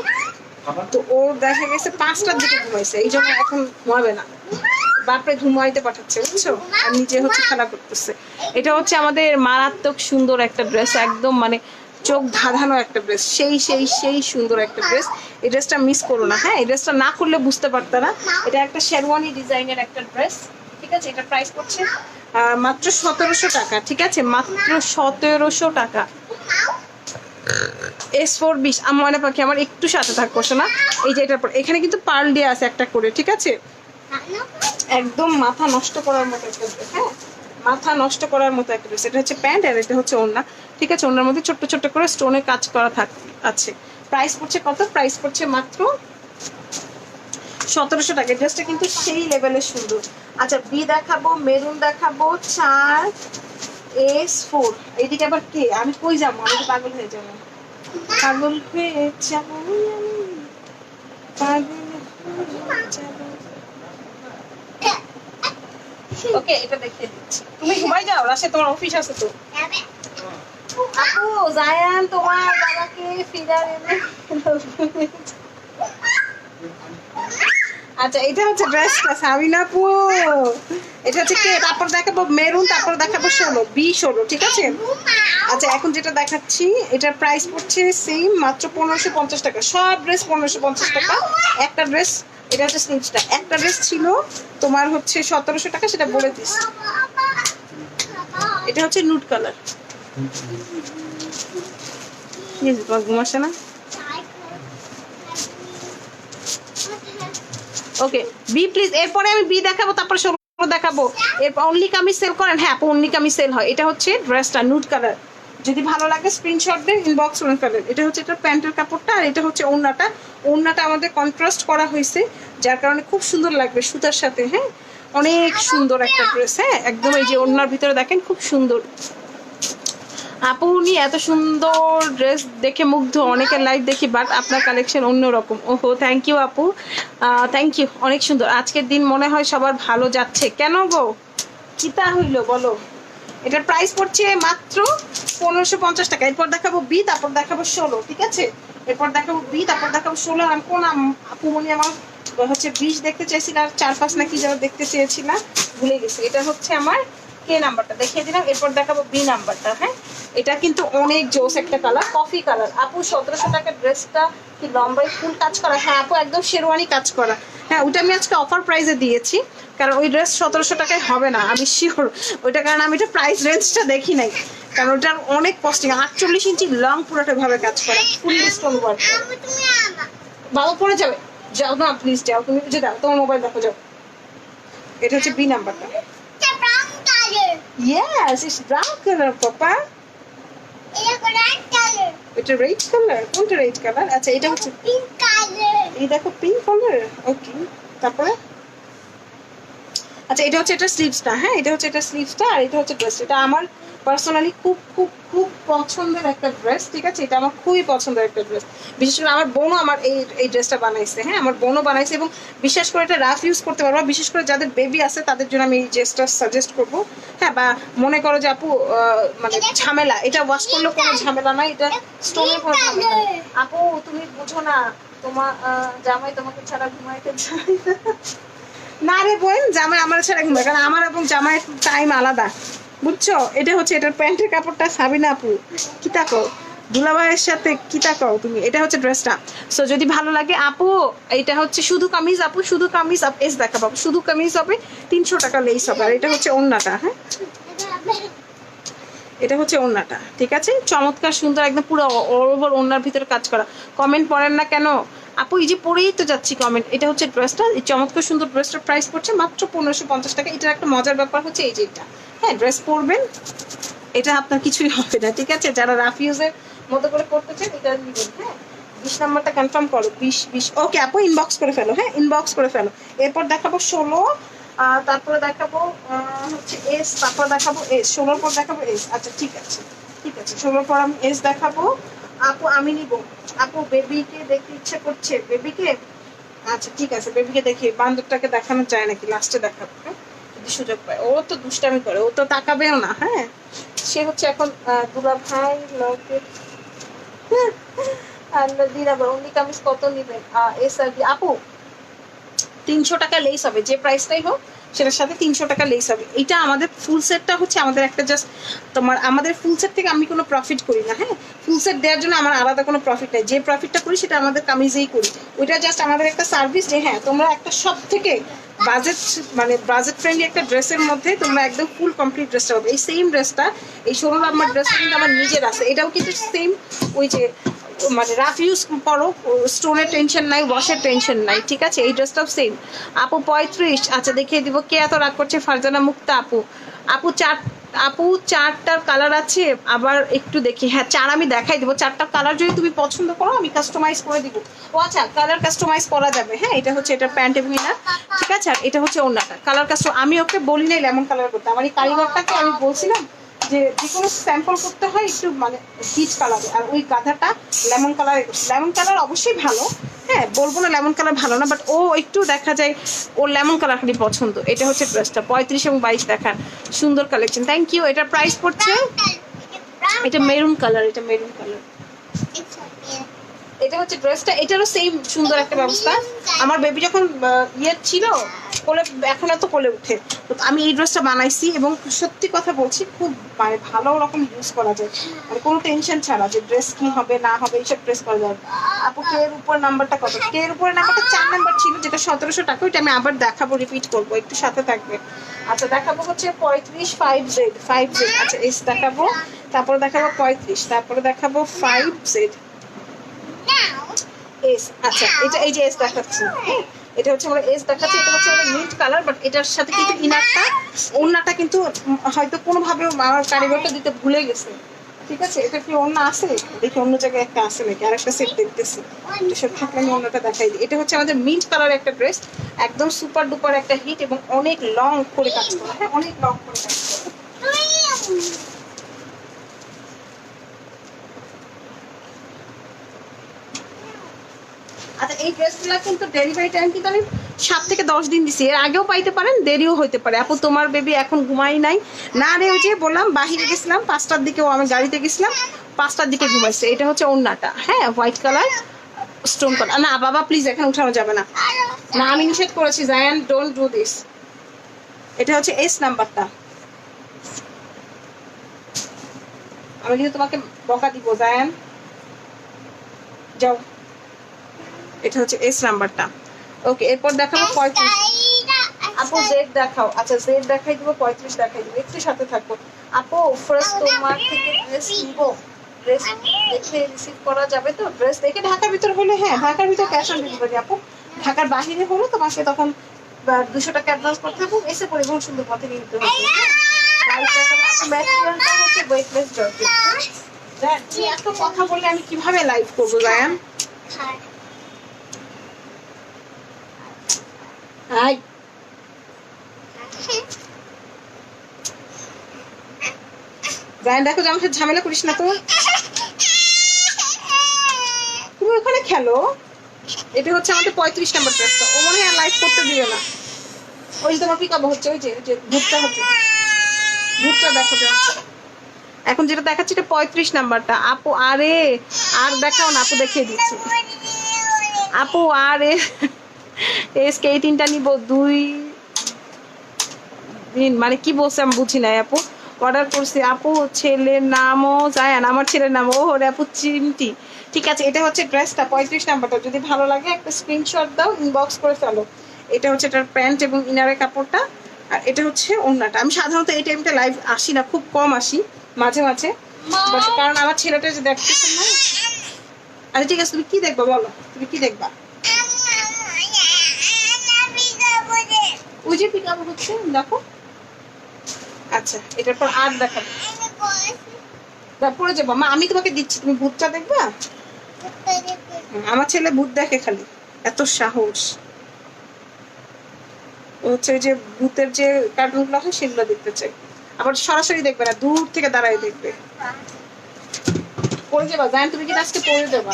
তো ওর দেখা গেছে 5টার দিকে ঘুমাইছে, এই জন্য এখন ঘুমাবে না। বাপরে ঘুমাইতে পাঠাচ্ছে, বুঝছো, আর নিজে হচ্ছে খেলা করতেছে। এটা হচ্ছে আমাদের মারাত্মক সুন্দর একটা ড্রেস, একদম মানে চোখ ধাঁধানো একটা ড্রেস, সেই সেই সেই সুন্দর একটা ড্রেস। এই ড্রেসটা মিস করো না। হ্যাঁ, এই ড্রেসটা না করলে বুঝতে পারতো না। এটা একটা শেরওয়ানি ডিজাইনের একটা ড্রেস, ঠিক আছে। এটা প্রাইস পড়ছে মাত্র 1700 টাকা, ঠিক আছে, মাত্র 1700 টাকা। S4 20। মনে পাখি আমার একটু সাথে থাকবো না। এই যে এটার পর এখানে কিন্তু পার্ল দিয়ে আছে একটা করে, ঠিক আছে। একদম মাথা নষ্ট করার মতো একটা ড্রেস। হ্যাঁ, মাথা নষ্ট করার মতো একটা ড্রেস। এটা হচ্ছে প্যান্ট, আর এটা হচ্ছে ওড়না, ঠিক আছে। ওড়নার মধ্যে ছোট্ট ছোট্ট করে স্টোনের কাজ করা আছে। প্রাইস পড়ছে কত? প্রাইস পড়ছে মাত্র 1700 টাকা। ড্রেসটা কিন্তু সেই লেভেলের সুন্দর। আচ্ছা, দেখাবো, মেরুন দেখাবো, 4 S4। এইদিকে আবার কে? আমি কই যাবো? আমি তো পাগল হয়ে যাবো, পাগল হয়ে যাবো, পাগল হয়ে যাবো। ওকে, এটা দেখিয়ে দিচ্ছি। তুমি ঘুমাই যাও, রাতে তোমার অফিস আছে তো। আপু জায়ান তোমার বাবাকে ফিডার এনে আচ্ছা এটা হচ্ছে ড্রেসটা সাবিনা আপু, এটা হচ্ছে কে, তারপর দেখাবো মেরুন, তারপর দেখাবো 16 B16, ঠিক আছে। আচ্ছা এখন যেটা দেখাচ্ছি এটার প্রাইস পড়ছে সেম মাত্র 1550 টাকা। সব ড্রেস 1550 টাকা। একটা ড্রেস, এটা হচ্ছে স্লিভসটা, একটা ড্রেস ছিল তোমার হচ্ছে 1700 টাকা, সেটা বলে দিস। এটা হচ্ছে নুড কালার। ঘুম আসে না? ওকে বি প্লিজ, এরপরে আমি বি দেখাবো, তারপরে 16 দেখাবো। এরপর অনলি কামিজ সেল করেন? হ্যাঁ আপু অনলি কামিজ সেল হয়। এটা হচ্ছে ড্রেসটা নুড কালার, যদি ভালো লাগে স্ক্রিনশট দেন, ইনবক্স করে ফেলেন। এটা হচ্ছে এটা প্যান্টের কাপড়টা, আর এটা হচ্ছে ওড়নাটা। ওড়নাটা আমাদের কন্ট্রাস্ট করা হয়েছে, যার কারণে খুব সুন্দর লাগবে সুতার সাথে। হ্যাঁ অনেক সুন্দর একটা ড্রেস। হ্যাঁ একদম এই যে ওড়নার ভিতরে দেখেন খুব সুন্দর। আপু উনি এত সুন্দর ড্রেস দেখে মুগ্ধ, অনেকের লাইভ দেখি, বাট আপনার কালেকশন অন্যরকম। ওহো থ্যাংক ইউ আপু, থ্যাংক ইউ, অনেক সুন্দর। আজকের দিন মনে হয় সবার ভালো যাচ্ছে। কেন গো কিতা হইলো বলো? এটার প্রাইস পড়ছে মাত্র 1550 টাকা। এরপর দেখাবো বি, তারপর দেখাবো 16, ঠিক আছে। এরপর দেখাবো বি, তারপর দেখাবো 16। আমি কোন আপুমনি আমার হচ্ছে 20 দেখতে চাইছিল, আর 4-5 নাকি যারা দেখতে চেয়েছিলাম, ভুলে গেছি। এটা হচ্ছে আমার কে নাম্বারটা দেখিয়ে দিলাম। এরপর দেখাবো বি নাম্বারটা। হ্যাঁ এটা কিন্তু অনেক জোস একটা কালার, কফি কালার। আপু 1700 টাকার ড্রেসটা কি লম্বাই ফুল কাজ করা? হ্যাঁ আপু একদম শেরওয়ানি কাজ করা। হ্যাঁ ওটা আমি আজকে অফার প্রাইসে দিয়েছি, কারণ ওই ড্রেস 1700 টাকায় হবে না, আমি শিওর। ওইটা কারণ আমি এটা প্রাইস রেঞ্জটা দেখি নাই, কারণ ওটার অনেক কস্টিং। 48 ইঞ্চি লং পুরোটা ভাবে কাজ করা, ফুল স্টোন ওয়ার্ক। বাবা পড়ে যাবে, যাও না প্লিজ যাও, তুমি বুঝে দাও, তোমার মোবাইল দেখো যাও। এটা হচ্ছে বি নাম্বারটা। Yes, it's brown color, Papa. এটা রেড কালার, কোনটা রেড কালার? আচ্ছা এটা হচ্ছে পিঙ্ক কালার, এই দেখো পিঙ্ক কালার। ওকে তারপরে আচ্ছা এটা হচ্ছে এটা স্লিভসটা। হ্যাঁ এটা হচ্ছে এটা স্লিভসটা, আর এটা হচ্ছে ড্রেস। এটা আমার পার্সোনালি খুব খুব খুব পছন্দের একটা ড্রেস, ঠিক আছে। এটা আমার খুবই পছন্দের একটা ড্রেস। বিশেষ করে আমার বোনও আমার এই ড্রেসটা বানাইছে। হ্যাঁ আমার বোনও বানাইছে, এবং বিশেষ করে এটা রাফ ইউজ করতে পারবো। বিশেষ করে যাদের বেবি আছে তাদের জন্য আমি এই ড্রেসটা সাজেস্ট করবো। হ্যাঁ বা মনে করো যে আপু মানে ঝামেলা, এটা ওয়াশ করলেও কোনো ঝামেলা নাই, এটা স্টোনের কোনো ঝামেলা নাই। আপু তুমি বুঝো না, তোমার জামাই তোমাকে ছাড়া ঘুমাইতে চায় না রে বোন, জামাই আমার ছাড়া ঘুমায়, কারণ আমার এবং জামাই টাইম আলাদা, বুঝছো। এটা হচ্ছে এটার প্যান্টের কাপড়টা। সাবিনা আপু কি তাকো দুলাভাইয়ের সাথে কি তাকাও তুমি? এটা হচ্ছে ড্রেসটা। সো যদি ভালো লাগে আপু, এটা হচ্ছে শুধু কামিজ। আপু শুধু কামিজ এস দেখাবো, শুধু কামিজ হবে 300 টাকা লেস হবে। আর এটা হচ্ছে ওড়নাটা। হ্যাঁ এটা হচ্ছে ওড়নাটা, ঠিক আছে। চমৎকার সুন্দর একদম পুরো অল ওভার ওড়নার ভিতরে কাজ করা। কমেন্ট পড়েন না কেন আপু? এই যে পরেই তো যাচ্ছি কমেন্ট। এটা হচ্ছে ড্রেসটা, এই চমৎকার সুন্দর ড্রেসটার প্রাইস পড়ছে মাত্র 1550 টাকা। এটার একটা মজার ব্যাপার হচ্ছে এই যে এটা, হ্যাঁ ড্রেস পরবেন এটা আপনার কিছুই হবে না, ঠিক আছে। যারা রাফ ইউজের মতো করে করতে চান এটা নিবেন। হ্যাঁ 20 নাম্বারটা কনফার্ম করো, 20 ওকে আপু ইনবক্স করে ফেলো। হ্যাঁ ইনবক্স করে ফেলো। এরপর দেখাবো 16, তারপরে দেখাবো হচ্ছে এস, তারপর দেখাবো এস, 16 পর দেখাবো এস। আচ্ছা ঠিক আছে ঠিক আছে, 16 পর আমি এস দেখাবো। আপু আমি নিব। আপু বেবিকে দেখতে ইচ্ছে করছে, বেবিকে। আচ্ছা ঠিক আছে বেবিকে দেখি, বান্দরটাকে দেখানো যায় নাকি, লাস্টে দেখাবো। হ্যাঁ যদি সুযোগ পায়, ও তো দুষ্টামি করে, ও তো তাকাবেও না। হ্যাঁ সে হচ্ছে এখন দুলা ভাই লকে দিদাবার অনলি কামিজ কত নিবেন? এস আর আপু 300 টাকা লেস হবে, যে প্রাইসটাই হোক সেটার সাথে 300 টাকা লেস হবে। এটা আমাদের ফুল সেটটা হচ্ছে আমাদের একটা জাস্ট তোমার, আমাদের ফুল সেট থেকে আমি কোনো প্রফিট করি না। হ্যাঁ ফুল সেট দেওয়ার জন্য আমার আলাদা কোনো প্রফিট নেই, যে প্রফিটটা করি সেটা আমাদের কামিজেই করি। ওইটা জাস্ট আমাদের একটা সার্ভিস, যে হ্যাঁ তোমরা একটা সব থেকে বাজেট মানে বাজেট ফ্রেন্ডলি একটা ড্রেসের মধ্যে তোমরা একদম ফুল কমপ্লিট ড্রেসটা পাবে। এই সেম ড্রেসটা, এই 16 নাম্বার ড্রেসটা কিন্তু আমার নিজের আছে, এটাও কিন্তু সেম ওই যে মানে রাফ ইউজ করো, স্টোনের টেনশন নাই, ওয়াশের টেনশন নাই, ঠিক আছে। এই ড্রেসটাও সেম। আপু 35, আচ্ছা দেখিয়ে দিব। কে এত রাগ করছে? ফারজানা মুক্তা আপু। আপু চারটার কালার আছে, আবার একটু দেখি। হ্যাঁ 4 আমি দেখাই দিব। 4টা কালার যদি তুমি পছন্দ করো আমি কাস্টমাইজ করে দিব। ও আচ্ছা কালার কাস্টমাইজ করা যাবে। হ্যাঁ এটা হচ্ছে এটা প্যান্ট এবং ইনার, ঠিক আছে। আর এটা হচ্ছে ওড়নাটা। কালার কাস্টম আমি ওকে বলি নাই লেমন কালার করতে, আমার এই কারিগরটাকে আমি বলছিলাম যে কোনো স্যাম্পল করতে হয় একটু মানে পিচ কালারে, আর ওই গাধাটা লেমন কালার। লেমন কালার অবশ্যই ভালো, হ্যাঁ বলবো না লেমন কালার ভালো না, বাট ও একটু দেখা যায় ওর লেমন কালার খালি পছন্দ। এটা হচ্ছে ড্রেসটা 35 এবং 22 দেখান, সুন্দর কালেকশন। Thank you. এটার প্রাইস পড়ছে, এটা মেরুন কালার, এটা মেরুন কালার। এটা হচ্ছে ড্রেসটা, এটারও সেম সুন্দর একটা ব্যবস্থা। আমার বেবি যখন ইয়ে ছিল কোলে, এখন এত কোলে উঠে, তো আমি এই ড্রেসটা বানাইছি এবং সত্যি কথা বলছি খুব মানে ভালো রকম ইউজ করা যায়, মানে কোনো টেনশন ছাড়া যে ড্রেস কি হবে না হবে এইসব ড্রেস করা যায়। আপু কে এর উপর নাম্বারটা কত? কে এর উপরে নাম্বারটা 4 নাম্বার ছিল, যেটা 1700 টাকা, ওইটা আমি আবার দেখাবো, রিপিট করবো, একটু সাথে থাকবে। আচ্ছা দেখাবো হচ্ছে 35 5Z 5Z। আচ্ছা এস দেখাবো, তারপরে দেখাবো 35, তারপরে দেখাবো 5Z এস। আচ্ছা এটা এই যে এস দেখাচ্ছি, হ্যাঁ এটা হচ্ছে আমরা এস দেখাচ্ছি, এটা হচ্ছে আমাদের মিন্ট কালার, বাট এটার সাথে কিন্তু ইনারটা ওড়নাটা কিন্তু হয়তো কোনোভাবে আমার কারিগরটা দিতে ভুলে গেছে, ঠিক আছে? এটা কি ওড়না আছে দেখি, অন্য জায়গায় একটা আছে নাকি, আরেকটা সেট দেখতেছি, এটা সব থাকলে আমি অন্যটা দেখাই দিই। এটা হচ্ছে আমাদের মিন্ট কালার একটা ড্রেস, একদম সুপার ডুপার একটা হিট এবং অনেক লং করে কাজ করা, হ্যাঁ অনেক লং করে কাজ করা। আচ্ছা এই ড্রেসগুলো কিন্তু ডেলিভারি টাইম কিন্তু আমি 7 থেকে 10 দিন দিছি, এর আগেও পাইতে পারেন, দেরিও হইতে পারে। আপু তোমার বেবি এখন ঘুমাই নাই? না রে, ওই যে বললাম বাহিরে গেছিলাম 5টার দিকে, আমি গাড়িতে গেছিলাম 5টার দিকে ঘুমাইছে। এটা হচ্ছে ওড়নাটা, হ্যাঁ হোয়াইট কালার স্টোন কালার। না বাবা প্লিজ এখানে উঠানো যাবে না, না আমি নিষেধ করেছি, জায়ান ডোন্ট ডু দিস। এটা হচ্ছে এস নাম্বারটা, আমি কিন্তু তোমাকে বকা দিব জায়ান, যাও। এটা হচ্ছে এস নাম্বারটা, ওকে। এরপর দেখাবো 35। আপু জেড দেখাও। আচ্ছা জেড দেখাই দিব, 35 দেখাই দিব, একটু সাথে থাকবো। আপু ফার্স্ট তোমার থেকে ড্রেস নিব, ড্রেস দেখে রিসিভ করা যাবে তো? ড্রেস দেখে ঢাকার ভিতর হলে হ্যাঁ, ঢাকার ভিতর ক্যাশ অন ডেলিভারি আপু, ঢাকার বাহিরে হলে তোমাকে তখন 200 টাকা অ্যাডভান্স করতে হবে, এসে পরিবহন সুন্দর পথে নিতে হবে। ম্যাটেরিয়ালটা হচ্ছে ওয়েটলেস জর্জেট। তুই এত কথা বললে আমি কিভাবে লাইভ করবো জায়ান? হাই জায়ান দেখো যে আমার সাথে ঝামেলা করিস না তো, তুমি ওখানে খেলো। এটা হচ্ছে আমাদের 35 নাম্বার ড্রেসটা, ও মনে হয় লাইভ করতে দিবে না। ওই তোমার পিক আপ হচ্ছে, ওই যে ভুটটা হচ্ছে, ভুটটা দেখো যে এখন যেটা দেখাচ্ছি এটা 35 নাম্বারটা। আপু আরে আর দেখাও না, আপু দেখিয়ে দিচ্ছি। আপু আর এসকে এই 3টা নিব 2 দিন, মানে কি বলছে আমি বুঝি নাই আপু। অর্ডার করছি আপু, ছেলের নামও জায়ান, আমার ছেলের নাম ও হরে আপু চিমটি। ঠিক আছে এটা হচ্ছে ড্রেসটা 35 নাম্বারটা, যদি ভালো লাগে একটা স্ক্রিনশট দাও, ইনবক্স করে ফেলো। এটা হচ্ছে এটার প্যান্ট এবং ইনারের কাপড়টা, আর এটা হচ্ছে ওড়নাটা। আমি সাধারণত এই টাইমটা লাইভ আসি না, খুব কম আসি, মাঝে মাঝে, কারণ আমার ছেলেটা যে দেখতেছেন না। আচ্ছা ঠিক আছে, তুমি কি দেখবা বলো, তুমি কি দেখবা? ওই যে পিক আপ হচ্ছে দেখো। আচ্ছা এটার পর আর দেখাবো, পরে যাবো মা, আমি তোমাকে দিচ্ছি, তুমি ভূতটা দেখবা? আমার ছেলে ভূত দেখে খালি, এত সাহস। ও হচ্ছে ওই যে ভূতের যে কার্টুনগুলো হয় সেগুলো দেখতে চাই, আবার সরাসরি দেখবে না, দূর থেকে দাঁড়ায় দেখবে। পড়ে যাবা জান, তুমি কি আজকে পড়ে যাবা?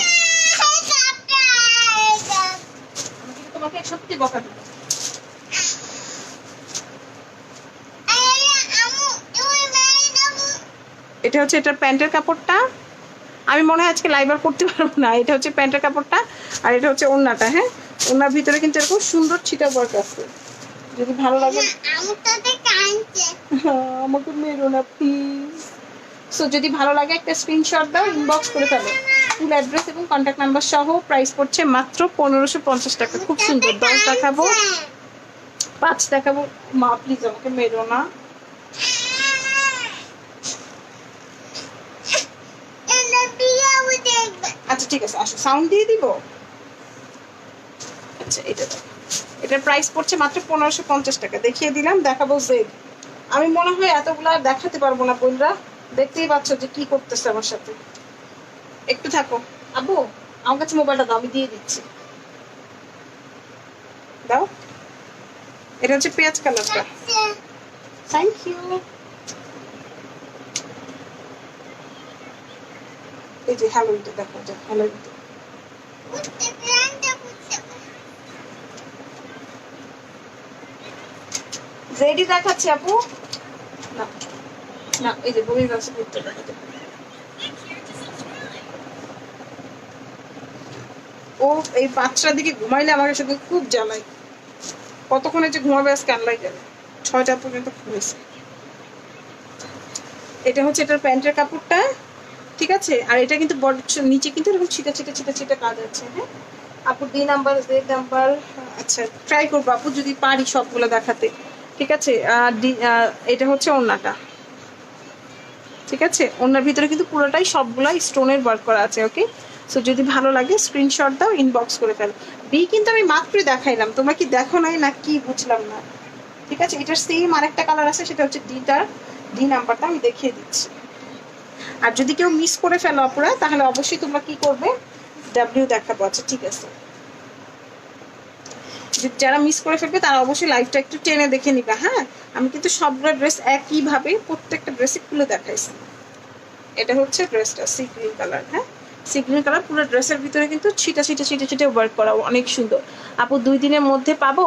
তোমাকে সত্যি বকা দেবো। এটা হচ্ছে এটার প্যান্টের কাপড়টা, আমি মনে হয় আজকে লাইভ আর করতে পারবো না। এটা হচ্ছে প্যান্টের কাপড়টা, আর এটা হচ্ছে ওড়নাটা, হ্যাঁ ওড়নার ভিতরে কিন্তু এরকম সুন্দর ছিটা ওয়ার্ক আছে, যদি ভালো লাগে। আমাকে মেরো না প্লিজ। সো যদি ভালো লাগে একটা স্ক্রিনশট দাও, ইনবক্স করে ফেলো, ফুল অ্যাড্রেস এবং কন্ট্যাক্ট নাম্বার সহ। প্রাইস পড়ছে মাত্র 1550 টাকা। খুব সুন্দর। 10 দেখাবো, 5 দেখাবো। মা প্লিজ আমাকে মেরো না। আচ্ছা ঠিক আছে, আসো সাউন্ড দিয়ে দিব। আচ্ছা এটা এটার প্রাইস পড়ছে মাত্র 1550 টাকা। দেখিয়ে দিলাম, দেখাবো জেড। আমি মনে হয় এতগুলা দেখাতে পারবো না বোনরা, দেখতেই পাচ্ছ যে কি করতেছে আমার সাথে। একটু থাকো আবু, আমার কাছে মোবাইলটা দাও, আমি দিয়ে দিচ্ছি, দাও। এটা হচ্ছে পেঁয়াজ কালারটা। Thank you. এই যে হ্যালোইটা দেখো, যে হ্যালোইটা জেডি দেখাচ্ছি আপু। না না, এই যে বমি আছে, ঘুরতে দেখাতে। ও এই 5টার দিকে ঘুমাইলে আমাকে শুধু খুব জ্বালায়, কতক্ষণে যে ঘুমাবে আজকে আল্লাহ জানে, 6টা পর্যন্ত ঘুমিয়েছে। এটা হচ্ছে এটার প্যান্টের কাপড়টা, ঠিক আছে। আর এটা কিন্তু বড় নিচে কিন্তু এরকম ছিটা ছিটা ছিটা ছিটা কাজ আছে। হ্যাঁ আপু D নাম্বার Z নাম্বার, আচ্ছা ট্রাই করবো আপু যদি পারি সবগুলো দেখাতে, ঠিক আছে। এটা হচ্ছে ওড়নাটা, ঠিক আছে। ওড়নার ভিতরে কিন্তু পুরোটাই সবগুলাই স্টোনের ওয়ার্ক করা আছে। ওকে, সো যদি ভালো লাগে স্ক্রিনশট দাও, ইনবক্স করে ফেলো। বি কিন্তু আমি মাত্রই দেখাইলাম, তোমরা কি দেখো নাই না কি বুঝলাম না, ঠিক আছে। এটার সেম আরেকটা কালার আছে, সেটা হচ্ছে ডি নাম্বারটা আমি দেখিয়ে দিচ্ছি। আর যদি কেউ মিস করে ফেলো আপনারা, তাহলে অবশ্যই তোমরা কি করবে, ডাব্লিউ দেখাবো। আচ্ছা ঠিক আছে, যারা মিস করে ফেলবে তারা অবশ্যই লাইভটা একটু টেনে দেখে নিবা। হ্যাঁ আমি কিন্তু সবগুলো ড্রেস একইভাবে প্রত্যেকটা ড্রেসে খুলে দেখাইছি। এটা হচ্ছে ড্রেসটা সি গ্রিন কালার। হ্যাঁ সি গ্রিন কালার, পুরো ড্রেসের ভিতরে কিন্তু ছিটা ছিটা ছিটে ছিটে ওয়ার্ক করা, অনেক সুন্দর। আপু 2 দিনের মধ্যে পাবো?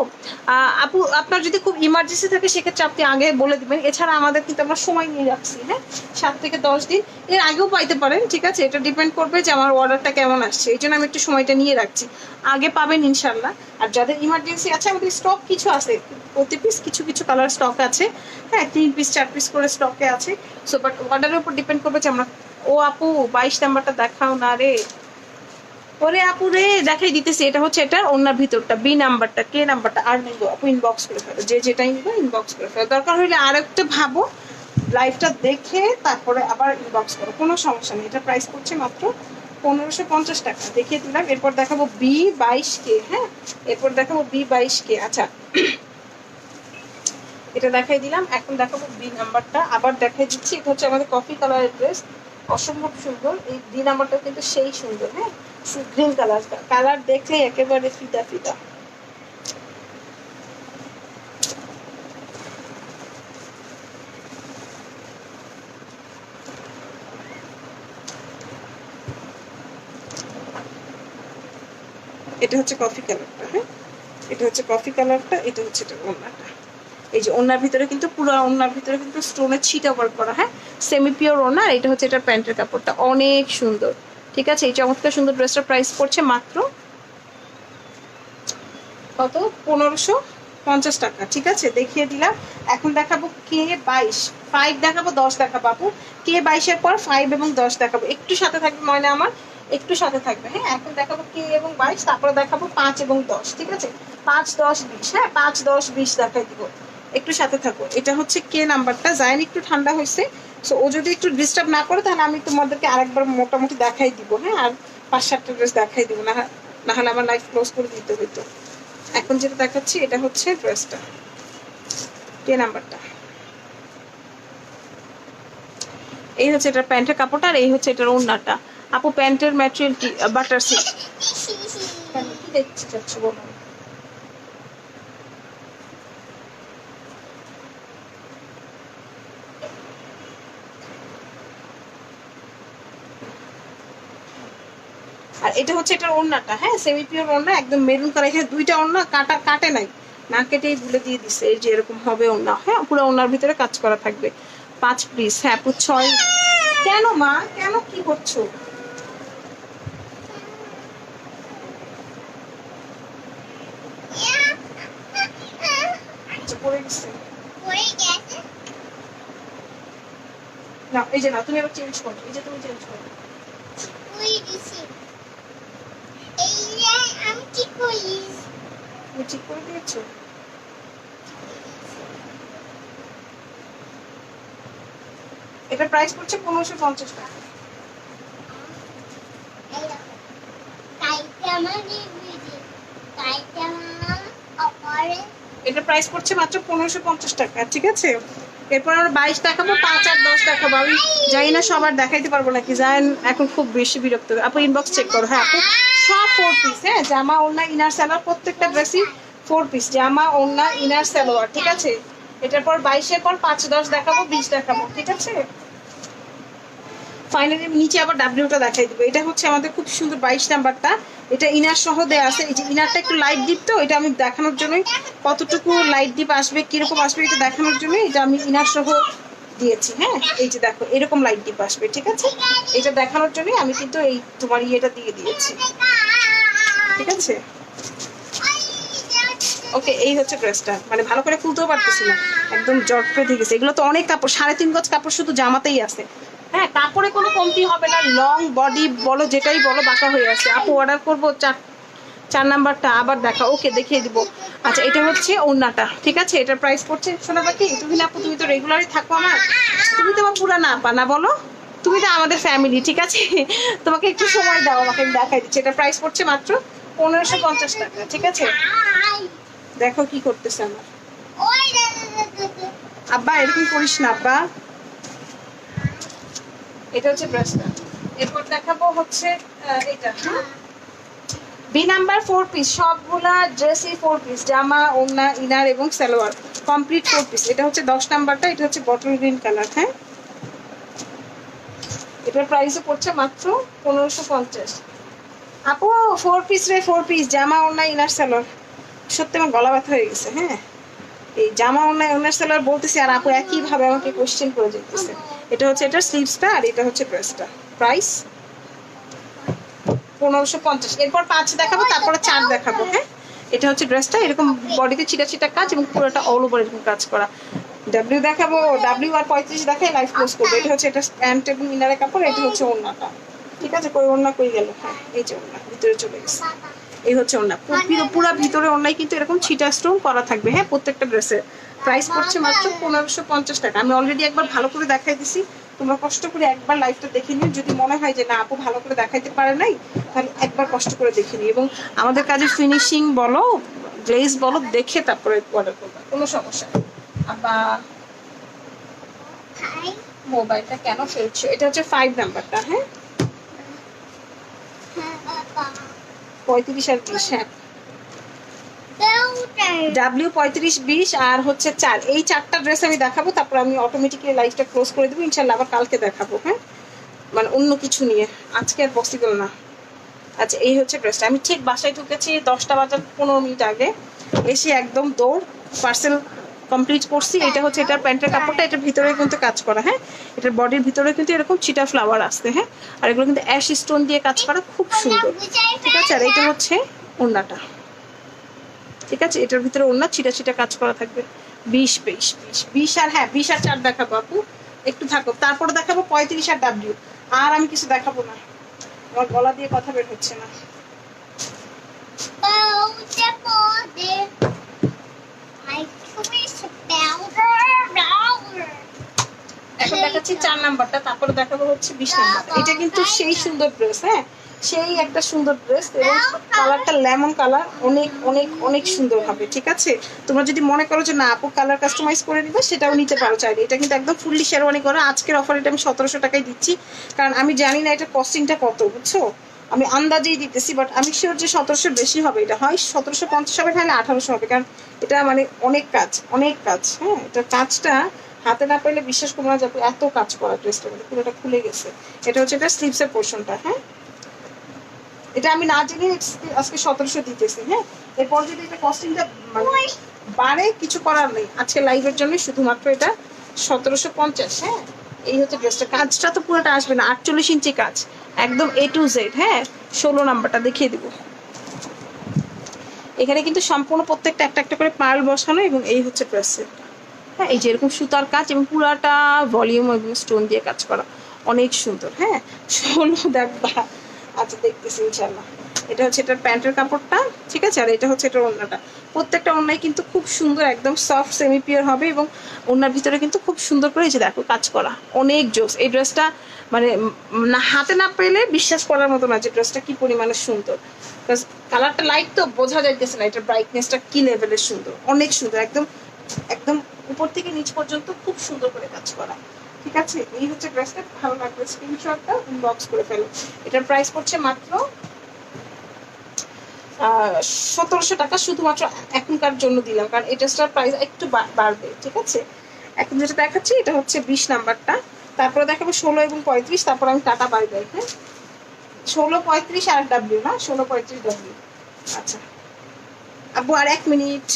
আপু আপনার যদি খুব ইমার্জেন্সি থাকে সেক্ষেত্রে আপনি আগে বলে দিবেন, এছাড়া আমাদের কিন্তু আমরা সময় নিয়ে রাখছি। হ্যাঁ 7 থেকে 10 দিন, এর আগেও পাইতে পারেন, ঠিক আছে। এটা ডিপেন্ড করবে যে আমার অর্ডারটা কেমন আসছে, এই জন্য আমি একটু সময়টা নিয়ে রাখছি। আগে পাবেন ইনশাল্লাহ। আর যাদের ইমার্জেন্সি আছে, আমাদের স্টক কিছু আছে, প্রতি পিস কিছু কিছু কালার স্টক আছে। হ্যাঁ 3 পিস 4 পিস করে স্টকে আছে। সো বাট অর্ডারের উপর ডিপেন্ড করবে যে আমরা। ও আপু 22 নাম্বারটা দেখাও না রে, ওরে আপু রে দেখাই দিতেছি। এটা হচ্ছে এটার ওনার ভিতরটা, বি নাম্বারটা, কে নাম্বারটা আর নিবো আপু, ইনবক্স করে ফেলো, যে যেটাই নিবো ইনবক্স করে ফেলো। দরকার হইলে আর একটা ভাবো, লাইভটা দেখে তারপরে আবার ইনবক্স করো, কোনো সমস্যা নেই। এটা প্রাইস পড়ছে মাত্র 1550 টাকা, দেখিয়ে দিলাম। এরপর দেখাবো B22K। হ্যাঁ এরপর দেখাবো B22K। আচ্ছা এটা দেখাই দিলাম, এখন দেখাবো বি নাম্বারটা, আবার দেখাই দিচ্ছি। এটা হচ্ছে আমাদের কফি কালারের ড্রেস, অসম্ভব সুন্দর। এই ডি নাম্বারটা কিন্তু সেই সুন্দর। হ্যাঁ গ্রিন কালারটা, কালার দেখলে একেবারে ফিদা ফিদা। এটা হচ্ছে কফি কালারটা। হ্যাঁ এটা হচ্ছে কফি কালারটা, এটা হচ্ছে এটা ওড়নাটা। এই যে ওড়নার ভিতরে কিন্তু পুরো ওড়নার ভিতরে কিন্তু স্টোনের ছিটা ওয়ার্ক করা। হ্যাঁ সেমি পিওর ওড়না। এটা হচ্ছে এটার প্যান্টের কাপড়টা, অনেক সুন্দর, ঠিক আছে। এই চমৎকার সুন্দর ড্রেসটার প্রাইস পড়ছে মাত্র কত, 1550 টাকা, ঠিক আছে। দেখিয়ে দিলাম। এখন দেখাবো K22, 5 দেখাবো 10 দেখাবো আপু। K22 এর পর 5 এবং 10 দেখাবো, একটু সাথে থাকবে ময়না আমার, একটু সাথে থাকবে। হ্যাঁ এখন দেখাবো K এবং 22, তারপরে দেখাবো 5 এবং 10, ঠিক আছে। 5 10 20, হ্যাঁ 5 10 20 দেখাই দিব, একটু সাথে থাকো। এটা হচ্ছে কে নাম্বারটা, জাইন একটু ঠান্ডা হয়েছে, সো ও যদি একটু ডিস্টার্ব না করে তাহলে আমি তোমাদেরকে আরেকবার মোটামুটি দেখাই দিব। হ্যাঁ আর 5-7টা ড্রেস দেখাই দিব, না হলে আমার লাইফ ক্লোজ করে দিতে হইতো। এখন যেটা দেখাচ্ছি এটা হচ্ছে ড্রেসটা, কে নাম্বারটা। এই হচ্ছে এটার প্যান্টের কাপড়টা, আর এই হচ্ছে এটার ওড়নাটা। আপু প্যান্টের ম্যাটেরিয়াল কি বাটার সিল্ক? কি দেখতে চাচ্ছ বলো? আর এটা হচ্ছে এটার ওড়নাটা। হ্যাঁ সেমি পিওর ওড়না, একদম মেরুন কালার। এখানে 2টা ওড়না কাটে নাই, না কেটেই বলে দিয়ে দিছে, এই যে এরকম হবে ওড়না। হ্যাঁ পুরো ওড়নার ভিতরে কাজ করা থাকবে। 5 পিস। হ্যাঁ আপু 6। কেন মা, কেন কি করছো? পড়ে গেছে না, এই যে না, তুমি এবার চেঞ্জ করো, এই যে তুমি চেঞ্জ করো। তুমি ঠিক করে দিয়েছো? এটা প্রাইস পড়ছে 1550 টাকা। এটা প্রাইস পড়ছে মাত্র 1550 টাকা, ঠিক আছে। এরপর আমরা 22 দেখাবো, 5 আর 10 দেখাবো। আমি জানি না সবার দেখাইতে পারবো নাকি, জানেন এখন খুব বেশি বিরক্ত। আপু ইনবক্স চেক করো। হ্যাঁ আপু সব 4 পিস। হ্যাঁ জামা ওড়না ইনার সালোয়ার, প্রত্যেকটা ড্রেসই 4 পিস, জামা ওড়না ইনার সালোয়ার, ঠিক আছে। এটার পর 22 এর পর 5 10 দেখাবো, 20 দেখাবো, ঠিক আছে। ফাইনালি নিচে আবার ডাব্লিউটা দেখাই দিব। এটা হচ্ছে আমাদের খুব সুন্দর 22 নাম্বারটা, এটা ইনার সহ দেওয়া আছে। এই যে ইনারটা একটু লাইট ডিপ, তো এটা আমি দেখানোর জন্যই, কতটুকু লাইট ডিপ আসবে কিরকম আসবে এটা দেখানোর জন্য এটা আমি ইনার সহ দিয়েছি। হ্যাঁ এই যে দেখো এরকম লাইট ডিপ আসবে, ঠিক আছে। এটা দেখানোর জন্যই আমি কিন্তু এই তোমার ইয়েটা দিয়ে দিয়েছি। ঠিক আছে। ওকে, এই হচ্ছে ড্রেসটা, মানে ভালো করে খুলতেও পারতেছি না, একদম জট পেয়ে থেকে গেছে। এগুলো তো অনেক কাপড়, 3.5 গজ কাপড় শুধু জামাতেই আছে। হ্যাঁ, কাপড়ে কোনো কমতি হবে না, লং বডি বলো যেটাই বলো বাঁকা হয়ে আছে। আপু অর্ডার করবো 4 নাম্বারটা, আবার দেখা। ওকে, দেখিয়ে দিব। আচ্ছা, এটা হচ্ছে ওড়নাটা, ঠিক আছে। এটার প্রাইস পড়ছে, শোনা বাকি তুমি না আপু, তুমি তো রেগুলারই থাকো আমার, তুমি তো আমার পুরা না পানা বলো, তুমি তো আমাদের ফ্যামিলি, ঠিক আছে। তোমাকে একটু সময় দাও, আমাকে আমি দেখাই দিচ্ছি। এটা প্রাইস পড়ছে মাত্র 1550 টাকা, ঠিক আছে। দেখো কি করতেছে আমার আব্বা, এরকম করিস না আব্বা। এটা হচ্ছে ড্রেসটা। এরপর দেখাবো হচ্ছে এটা, বি নাম্বার 4 পিস, সবগুলা ড্রেসই 4 পিস, জামা, ওড়না, ইনার এবং সালোয়ার কমপ্লিট 4 পিস। এটা হচ্ছে 10 নাম্বারটা, এটা হচ্ছে বটল গ্রিন কালার। হ্যাঁ, এটার প্রাইসও পড়ছে মাত্র 1550। আপু 4 পিস রে, 4 পিস, জামা, ওড়না, ইনার, সালোয়ার। সত্যি আমার গলা ব্যথা হয়ে গেছে। হ্যাঁ, এই জামা, ওড়না, ইনার, সালোয়ার বলতেছি আর আপু একইভাবে আমাকে কোশ্চেন করে যেতেছে। এটা হচ্ছে এটার স্লিভসটা, আর এটা হচ্ছে ড্রেসটা। প্রাইস 1550। এরপর 5 দেখাবো, তারপরে 4 দেখাবো। হ্যাঁ, এটা হচ্ছে ড্রেসটা, এরকম বডিতে চিটা চিটা কাজ এবং পুরোটা অল ওভার এরকম কাজ করা। ডাব্লিউ দেখাবো, ডাব্লিউ আর 35 দেখাই লাইভ ক্লোজ করবো। এটা হচ্ছে এটা প্যান্ট এবং ইনারের কাপড়, এটা হচ্ছে ওড়নাটা, ঠিক আছে। কই ওড়না কই গেল? হ্যাঁ, এই যে ওড়না ভিতরে চলে গেছে, এই হচ্ছে ওড়না। পুরো ভিতরে ওড়নায় কিন্তু এরকম ছিটা স্টোন করা থাকবে। হ্যাঁ, প্রত্যেকটা ড্রেসের প্রাইস পড়ছে মাত্র 1550 টাকা। আমি অলরেডি একবার ভালো করে দেখাই দিছি, তোমরা কষ্ট করে একবার লাইভটা দেখে নিও। যদি মনে হয় যে না আপু ভালো করে দেখাইতে পারে নাই, তাহলে একবার কষ্ট করে দেখে নিও, এবং আমাদের কাজে ফিনিশিং বলো, গ্লেজ বলো, দেখে তারপরে অর্ডার করবে, কোনো সমস্যা নেই। আবার মোবাইলটা কেন ফেলছো? এটা হচ্ছে 5 নাম্বারটা। হ্যাঁ, 35 আর 20। হ্যাঁ, ডাব্লিউ 35-20 আর হচ্ছে 4, এই 4টা ড্রেস আমি দেখাবো, তারপর আমি অটোমেটিক্যালি লাইভটা ক্লোজ করে দেবো ইনশাল্লাহ। আবার কালকে দেখাবো। হ্যাঁ, মানে অন্য কিছু নিয়ে, আজকে আর পসিবল না। আচ্ছা, এই হচ্ছে ড্রেসটা। আমি ঠিক বাসায় ঢুকেছি 10টা বাজার 15 মিনিট আগে, এসে একদম দৌড় পার্সেল কমপ্লিট করছি। এটা হচ্ছে এটার প্যান্টের কাপড়টা, এটার ভিতরে কিন্তু কাজ করা। হ্যাঁ, এটার বডির ভিতরে কিন্তু এরকম চিটা ফ্লাওয়ার আসছে। হ্যাঁ, আর এগুলো কিন্তু অ্যাশ স্টোন দিয়ে কাজ করা, খুব সুন্দর, ঠিক আছে। আর এটা হচ্ছে ওড়নাটা, ঠিক আছে। এটার ভিতরে ওড়না ছিটা ছিটা কাজ করা থাকবে। 20 আর হ্যাঁ 20 আর 4 দেখাবো আপু, একটু থাকো, তারপরে দেখাবো 35 আর ডাব্লিউ। আর আমি কিছু দেখাবো না, আমার গলা দিয়ে কথা বের হচ্ছে না। এখন দেখাচ্ছি 4 নাম্বারটা, তারপরে দেখাবো হচ্ছে 20 নাম্বারটা। এটা কিন্তু সেই সুন্দর ড্রেস। হ্যাঁ, সেই একটা সুন্দর ড্রেস, এবং কালারটা লেমন কালার, অনেক অনেক অনেক সুন্দর হবে, ঠিক আছে। তোমরা যদি মনে করো যে না আপু কালার কাস্টমাইজ করে নিবে, সেটাও নিতে পারো চাইলে। এটা কিন্তু একদম ফুললি শেরওয়ানি করা। আজকের অফার এটা আমি 1700 টাকায় দিচ্ছি, কারণ আমি জানি না এটা কস্টিংটা কত, বুঝছো। আমি আন্দাজেই দিতেছি, বাট আমি শিওর যে 1700 বেশি হবে। এটা হয় 1750 হবে, তাহলে 1800 হবে, কারণ এটা মানে অনেক কাজ, অনেক কাজ। হ্যাঁ, এটা কাজটা হাতে না পেলে বিশ্বাস করবো না যাবে, এত কাজ করা ড্রেসটা, মানে পুরোটা খুলে গেছে। এটা হচ্ছে এটা স্লিভসের পোর্শনটা। হ্যাঁ, এটা আমি না জেনে আজকে 1700 দিতেছি। হ্যাঁ, এরপর যদি এটা কস্টিংটা মানে বাড়ে, কিছু করার নেই, আজকে লাইভের জন্য শুধুমাত্র এটা 1750। হ্যাঁ, এই হচ্ছে ড্রেসটা। কাজটা তো পুরোটা আসবে না, 48 ইঞ্চি কাজ, একদম A to Z। হ্যাঁ, 16 নাম্বারটা দেখিয়ে দিব। এখানে কিন্তু সম্পূর্ণ প্রত্যেকটা একটা একটা করে পার্ল বসানো, এবং এই হচ্ছে ড্রেস সেটটা। হ্যাঁ, এই যে এরকম সুতার কাজ এবং পুরাটা ভলিউম এবং স্টোন দিয়ে কাজ করা, অনেক সুন্দর। হ্যাঁ, 16 দেখবা। আচ্ছা, দেখতেছি ইনশাল্লাহ। এটা হচ্ছে এটার প্যান্টের কাপড়টা, ঠিক আছে। আর এটা হচ্ছে এটার ওড়নাটা। প্রত্যেকটা ওড়নায় কিন্তু খুব সুন্দর, একদম সফট সেমি পিওর হবে, এবং ওড়নার ভিতরে কিন্তু খুব সুন্দর করে এই যে দেখো কাজ করা, অনেক জোস। এই ড্রেসটা মানে না হাতে না পেলে বিশ্বাস করার মতো না যে ড্রেসটা কি পরিমাণে সুন্দর। কালারটা লাইট তো বোঝা যাইতেছে না, এটার ব্রাইটনেসটা কি লেভেলের সুন্দর, অনেক সুন্দর, একদম একদম উপর থেকে নিচ পর্যন্ত খুব সুন্দর করে কাজ করা, ঠিক আছে। এই হচ্ছে ড্রেসটা, ভালো লাগবে স্ক্রিনশটটা ইনবক্স করে ফেলো। এটার প্রাইস পড়ছে মাত্র 1700 টাকা, শুধুমাত্র এখনকার জন্য দিলাম, কারণ এই ড্রেসটার প্রাইস একটু বাড়বে, ঠিক আছে। এখন যেটা দেখাচ্ছি এটা হচ্ছে 20 নাম্বারটা, তারপরে দেখাবো 16 এবং 35, তারপর আমি টাটা বাই বাই। হ্যাঁ, 16, 35 আর ডাব্লিউ না, 16, 35 ডাব্লিউ। আচ্ছা আব্বু, আর 1 মিনিট।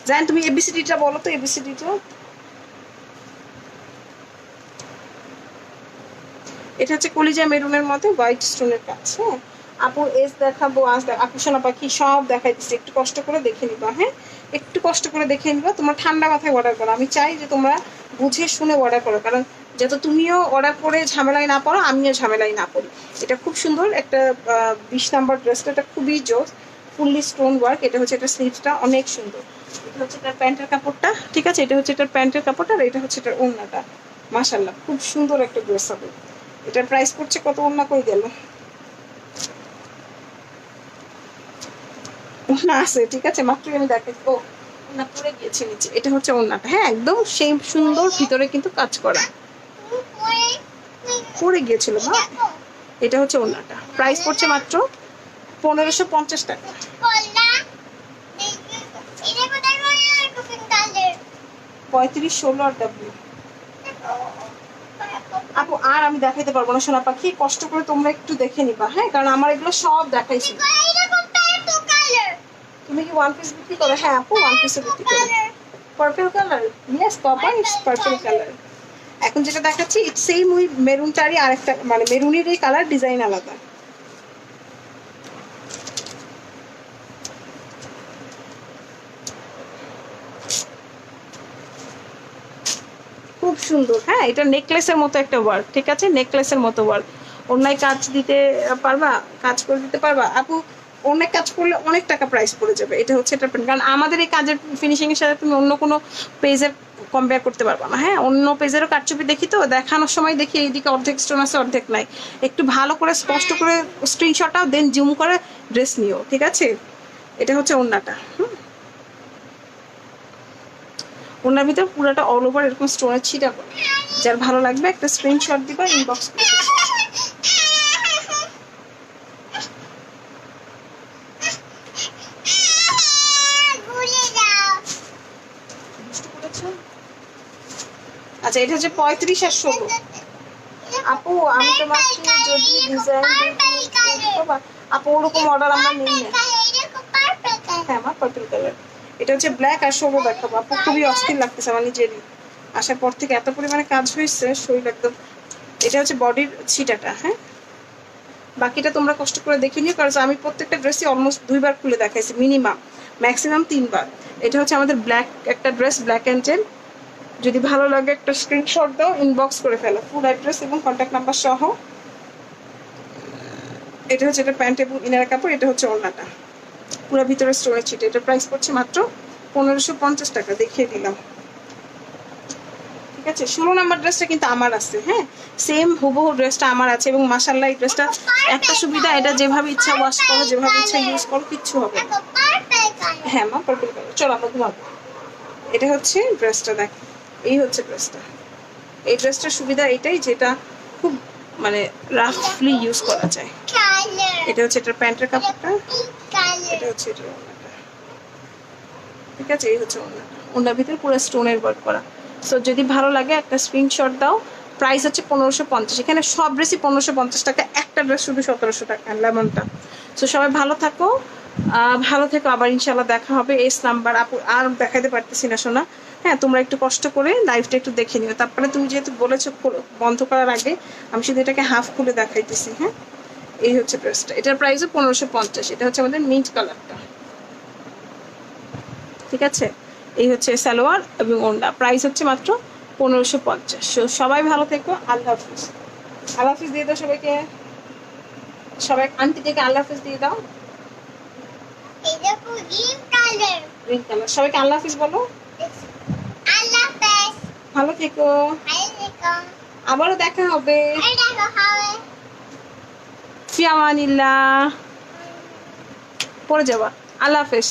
জান তুমি এবিসিডিটা বলো তো, এবিসিডিটা। এটা হচ্ছে কলিজা মেরুনের মধ্যে হোয়াইট স্টোনের কাজ। হ্যাঁ, আপুর এস দেখাবো, আপু সোনা পাখি সব দেখাই দিচ্ছি, একটু কষ্ট করে দেখে নিবা। হ্যাঁ, একটু কষ্ট করে দেখে নিবা, তোমার ঠান্ডা মাথায় অর্ডার করো। আমি চাই যে তোমরা বুঝে শুনে অর্ডার করো, কারণ যাতে তুমিও অর্ডার করে ঝামেলায় না পড়ো, আমিও ঝামেলায় না পড়ি। এটা খুব সুন্দর একটা 20 নাম্বার ড্রেসটা, এটা খুবই জোস, ফুললি স্টোন ওয়ার্ক। এটা হচ্ছে এটা স্লিভসটা অনেক সুন্দর। এটা হচ্ছে এটার প্যান্টের কাপড়টা, ঠিক আছে, এটা হচ্ছে এটার প্যান্টের কাপড়টা, আর এটা হচ্ছে এটার ওড়নাটা। মাশাআল্লাহ খুব সুন্দর একটা ড্রেস হবে। এটার প্রাইস পড়ছে কত? ওড়না কই গেল? ওড়না আছে, ঠিক আছে, মাত্রই আমি দেখাই। ও ওড়না পরে গিয়েছে নিচে। এটা হচ্ছে ওড়নাটা, হ্যাঁ একদম সেই সুন্দর, ভিতরে কিন্তু কাজ করা। পরে গিয়েছিল মা। এটা হচ্ছে ওড়নাটা, প্রাইস পড়ছে মাত্র 1550 টাকা। 35, 16 আর ডাব্লিউ। আপু আর আমি দেখাইতে পারবো না সোনা পাখি, কষ্ট করে তোমরা একটু দেখে নিবা। হ্যাঁ, কারণ আমার এগুলো সব দেখাইছি। তুমি কি ওয়ান পিস বিক্রি করো? হ্যাঁ আপু, ওয়ান পিসে বিক্রি করো। Purple colour, yes papa, it's purple colour. এখন যেটা দেখাচ্ছি ইটস সেম ওই মেরুনটারই আরেকটা, মানে মেরুনেরই কালার, ডিজাইন আলাদা। খুব সুন্দর। হ্যাঁ, এটা নেকলেসের মতো একটা ওয়ার্ক, ঠিক আছে, নেকলেসের মতো ওয়ার্ক। অন্যায় কাজ দিতে পারবা, কাজ করে দিতে পারবা আপু। অনেক কাজ করলে অনেক টাকা প্রাইস পড়ে যাবে। এটা হচ্ছে এটা, কারণ আমাদের এই কাজের ফিনিশিং এর সাথে তুমি অন্য কোনো পেজের কম্পেয়ার করতে পারবা না। হ্যাঁ, অন্য পেজেরও কারচুপি দেখি, তো দেখানোর সময় দেখি এইদিকে অর্ধেক স্টোন আছে অর্ধেক নাই। একটু ভালো করে স্পষ্ট করে স্ক্রিনশটটাও দেন, জুম করে ড্রেস নিও, ঠিক আছে। এটা হচ্ছে ওড়নাটা। ওনার ভিতরে পুরোটা অল ওভার এরকম স্টোনের ছিটা করে। যার ভালো লাগবে একটা স্ক্রিনশট দিবা, ইনবক্স করে দিবা। আচ্ছা, এটা হচ্ছে 35 আর 16। আপু আমি তোমাকে যদি ডিজাইন আপু ওরকম অর্ডার আমরা নিই না। হ্যাঁ আমার পার্পল কালার। এটা হচ্ছে ব্ল্যাক আর 16 দেখাবো আপু। খুবই অস্থির লাগতেছে আমার নিজেরই, আসার পর থেকে এত পরিমাণে কাজ হয়েছে, শরীর একদম। এটা হচ্ছে বডির ছিটাটা। হ্যাঁ, বাকিটা তোমরা কষ্ট করে দেখে নিও, কারণ আমি প্রত্যেকটা ড্রেসই অলমোস্ট 2 বার খুলে দেখাইছি, মিনিমাম ম্যাক্সিমাম 3 বার। এটা হচ্ছে আমাদের ব্ল্যাক একটা ড্রেস, ব্ল্যাক অ্যান্ড জেল। যদি ভালো লাগে একটা স্ক্রিনশট দাও, ইনবক্স করে ফেলো ফুল অ্যাড্রেস এবং কন্ট্যাক্ট নাম্বার সহ। এটা হচ্ছে এটা প্যান্ট এবং ইনার কাপড়। এটা হচ্ছে ওড়নাটা, পুরো ভিতরে স্টোরেজ ছিট। এটার প্রাইস পড়ছে মাত্র 1550 টাকা, দেখিয়ে দিলাম, ঠিক আছে। 16 নাম্বার ড্রেসটা কিন্তু আমার আছে। হ্যাঁ, সেম হুবহু ড্রেসটা আমার আছে, এবং মাশাআল্লাহ এই ড্রেসটা একটা সুবিধা, এটা যেভাবে ইচ্ছা ওয়াশ করো, যেভাবে ইচ্ছা ইউজ করো, কিচ্ছু হবে না। হ্যাঁ মা, পার্পল কালার। চলো আমরা ঘুমাবো। এটা হচ্ছে ড্রেসটা, দেখ এই হচ্ছে ড্রেসটা। এই ড্রেসটার সুবিধা এটাই, যেটা খুব মানে রাফলি ইউজ করা যায়। এটা হচ্ছে এটার প্যান্টের কাপড়টা, এটা হচ্ছে এটার ওড়নাটা, ঠিক আছে। এই হচ্ছে ওড়নাটা, ওড়নার ভিতরে পুরো স্টোনের ওয়ার্ক করা। সো যদি ভালো লাগে একটা স্ক্রিনশট দাও। প্রাইস হচ্ছে 1550। এখানে সব ড্রেসই 1550 টাকা, একটা ড্রেস শুধু 1700 টাকা, লেমনটা। সো সবাই ভালো থাকো, ভালো থেকো। আবার ইনশাল্লাহ দেখা হবে। এস নাম্বার আপু আর দেখাতে পারতেছি না শোনা। হ্যাঁ, তোমরা একটু কষ্ট করে লাইভটা একটু দেখে নিও। তারপরে তুমি যেহেতু বলেছো বন্ধ করার আগে, আমি শুধু এটাকে হাফ খুলে দেখাইতেছি। হ্যাঁ, এই হচ্ছে ড্রেসটা। এটার প্রাইসও 1550। এটা হচ্ছে আমাদের মিন্ট কালারটা, ঠিক আছে। এই হচ্ছে সালোয়ার এবং ওড়না, প্রাইস হচ্ছে মাত্র 1550। সবাই ভালো থেকো, আল্লাহ হাফিজ। আল্লাহ হাফিজ দিয়ে দাও সবাইকে, সবাই আন্টি থেকে আল্লাহ হাফিজ দিয়ে দাও। Green colour. সবাইকে আল্লাহ হাফিজ বলো। ভালো থেকো, আবারও দেখা হবে। ফি আমানিল্লাহ। পড়ে যাবা। আল্লাহ হাফেজ।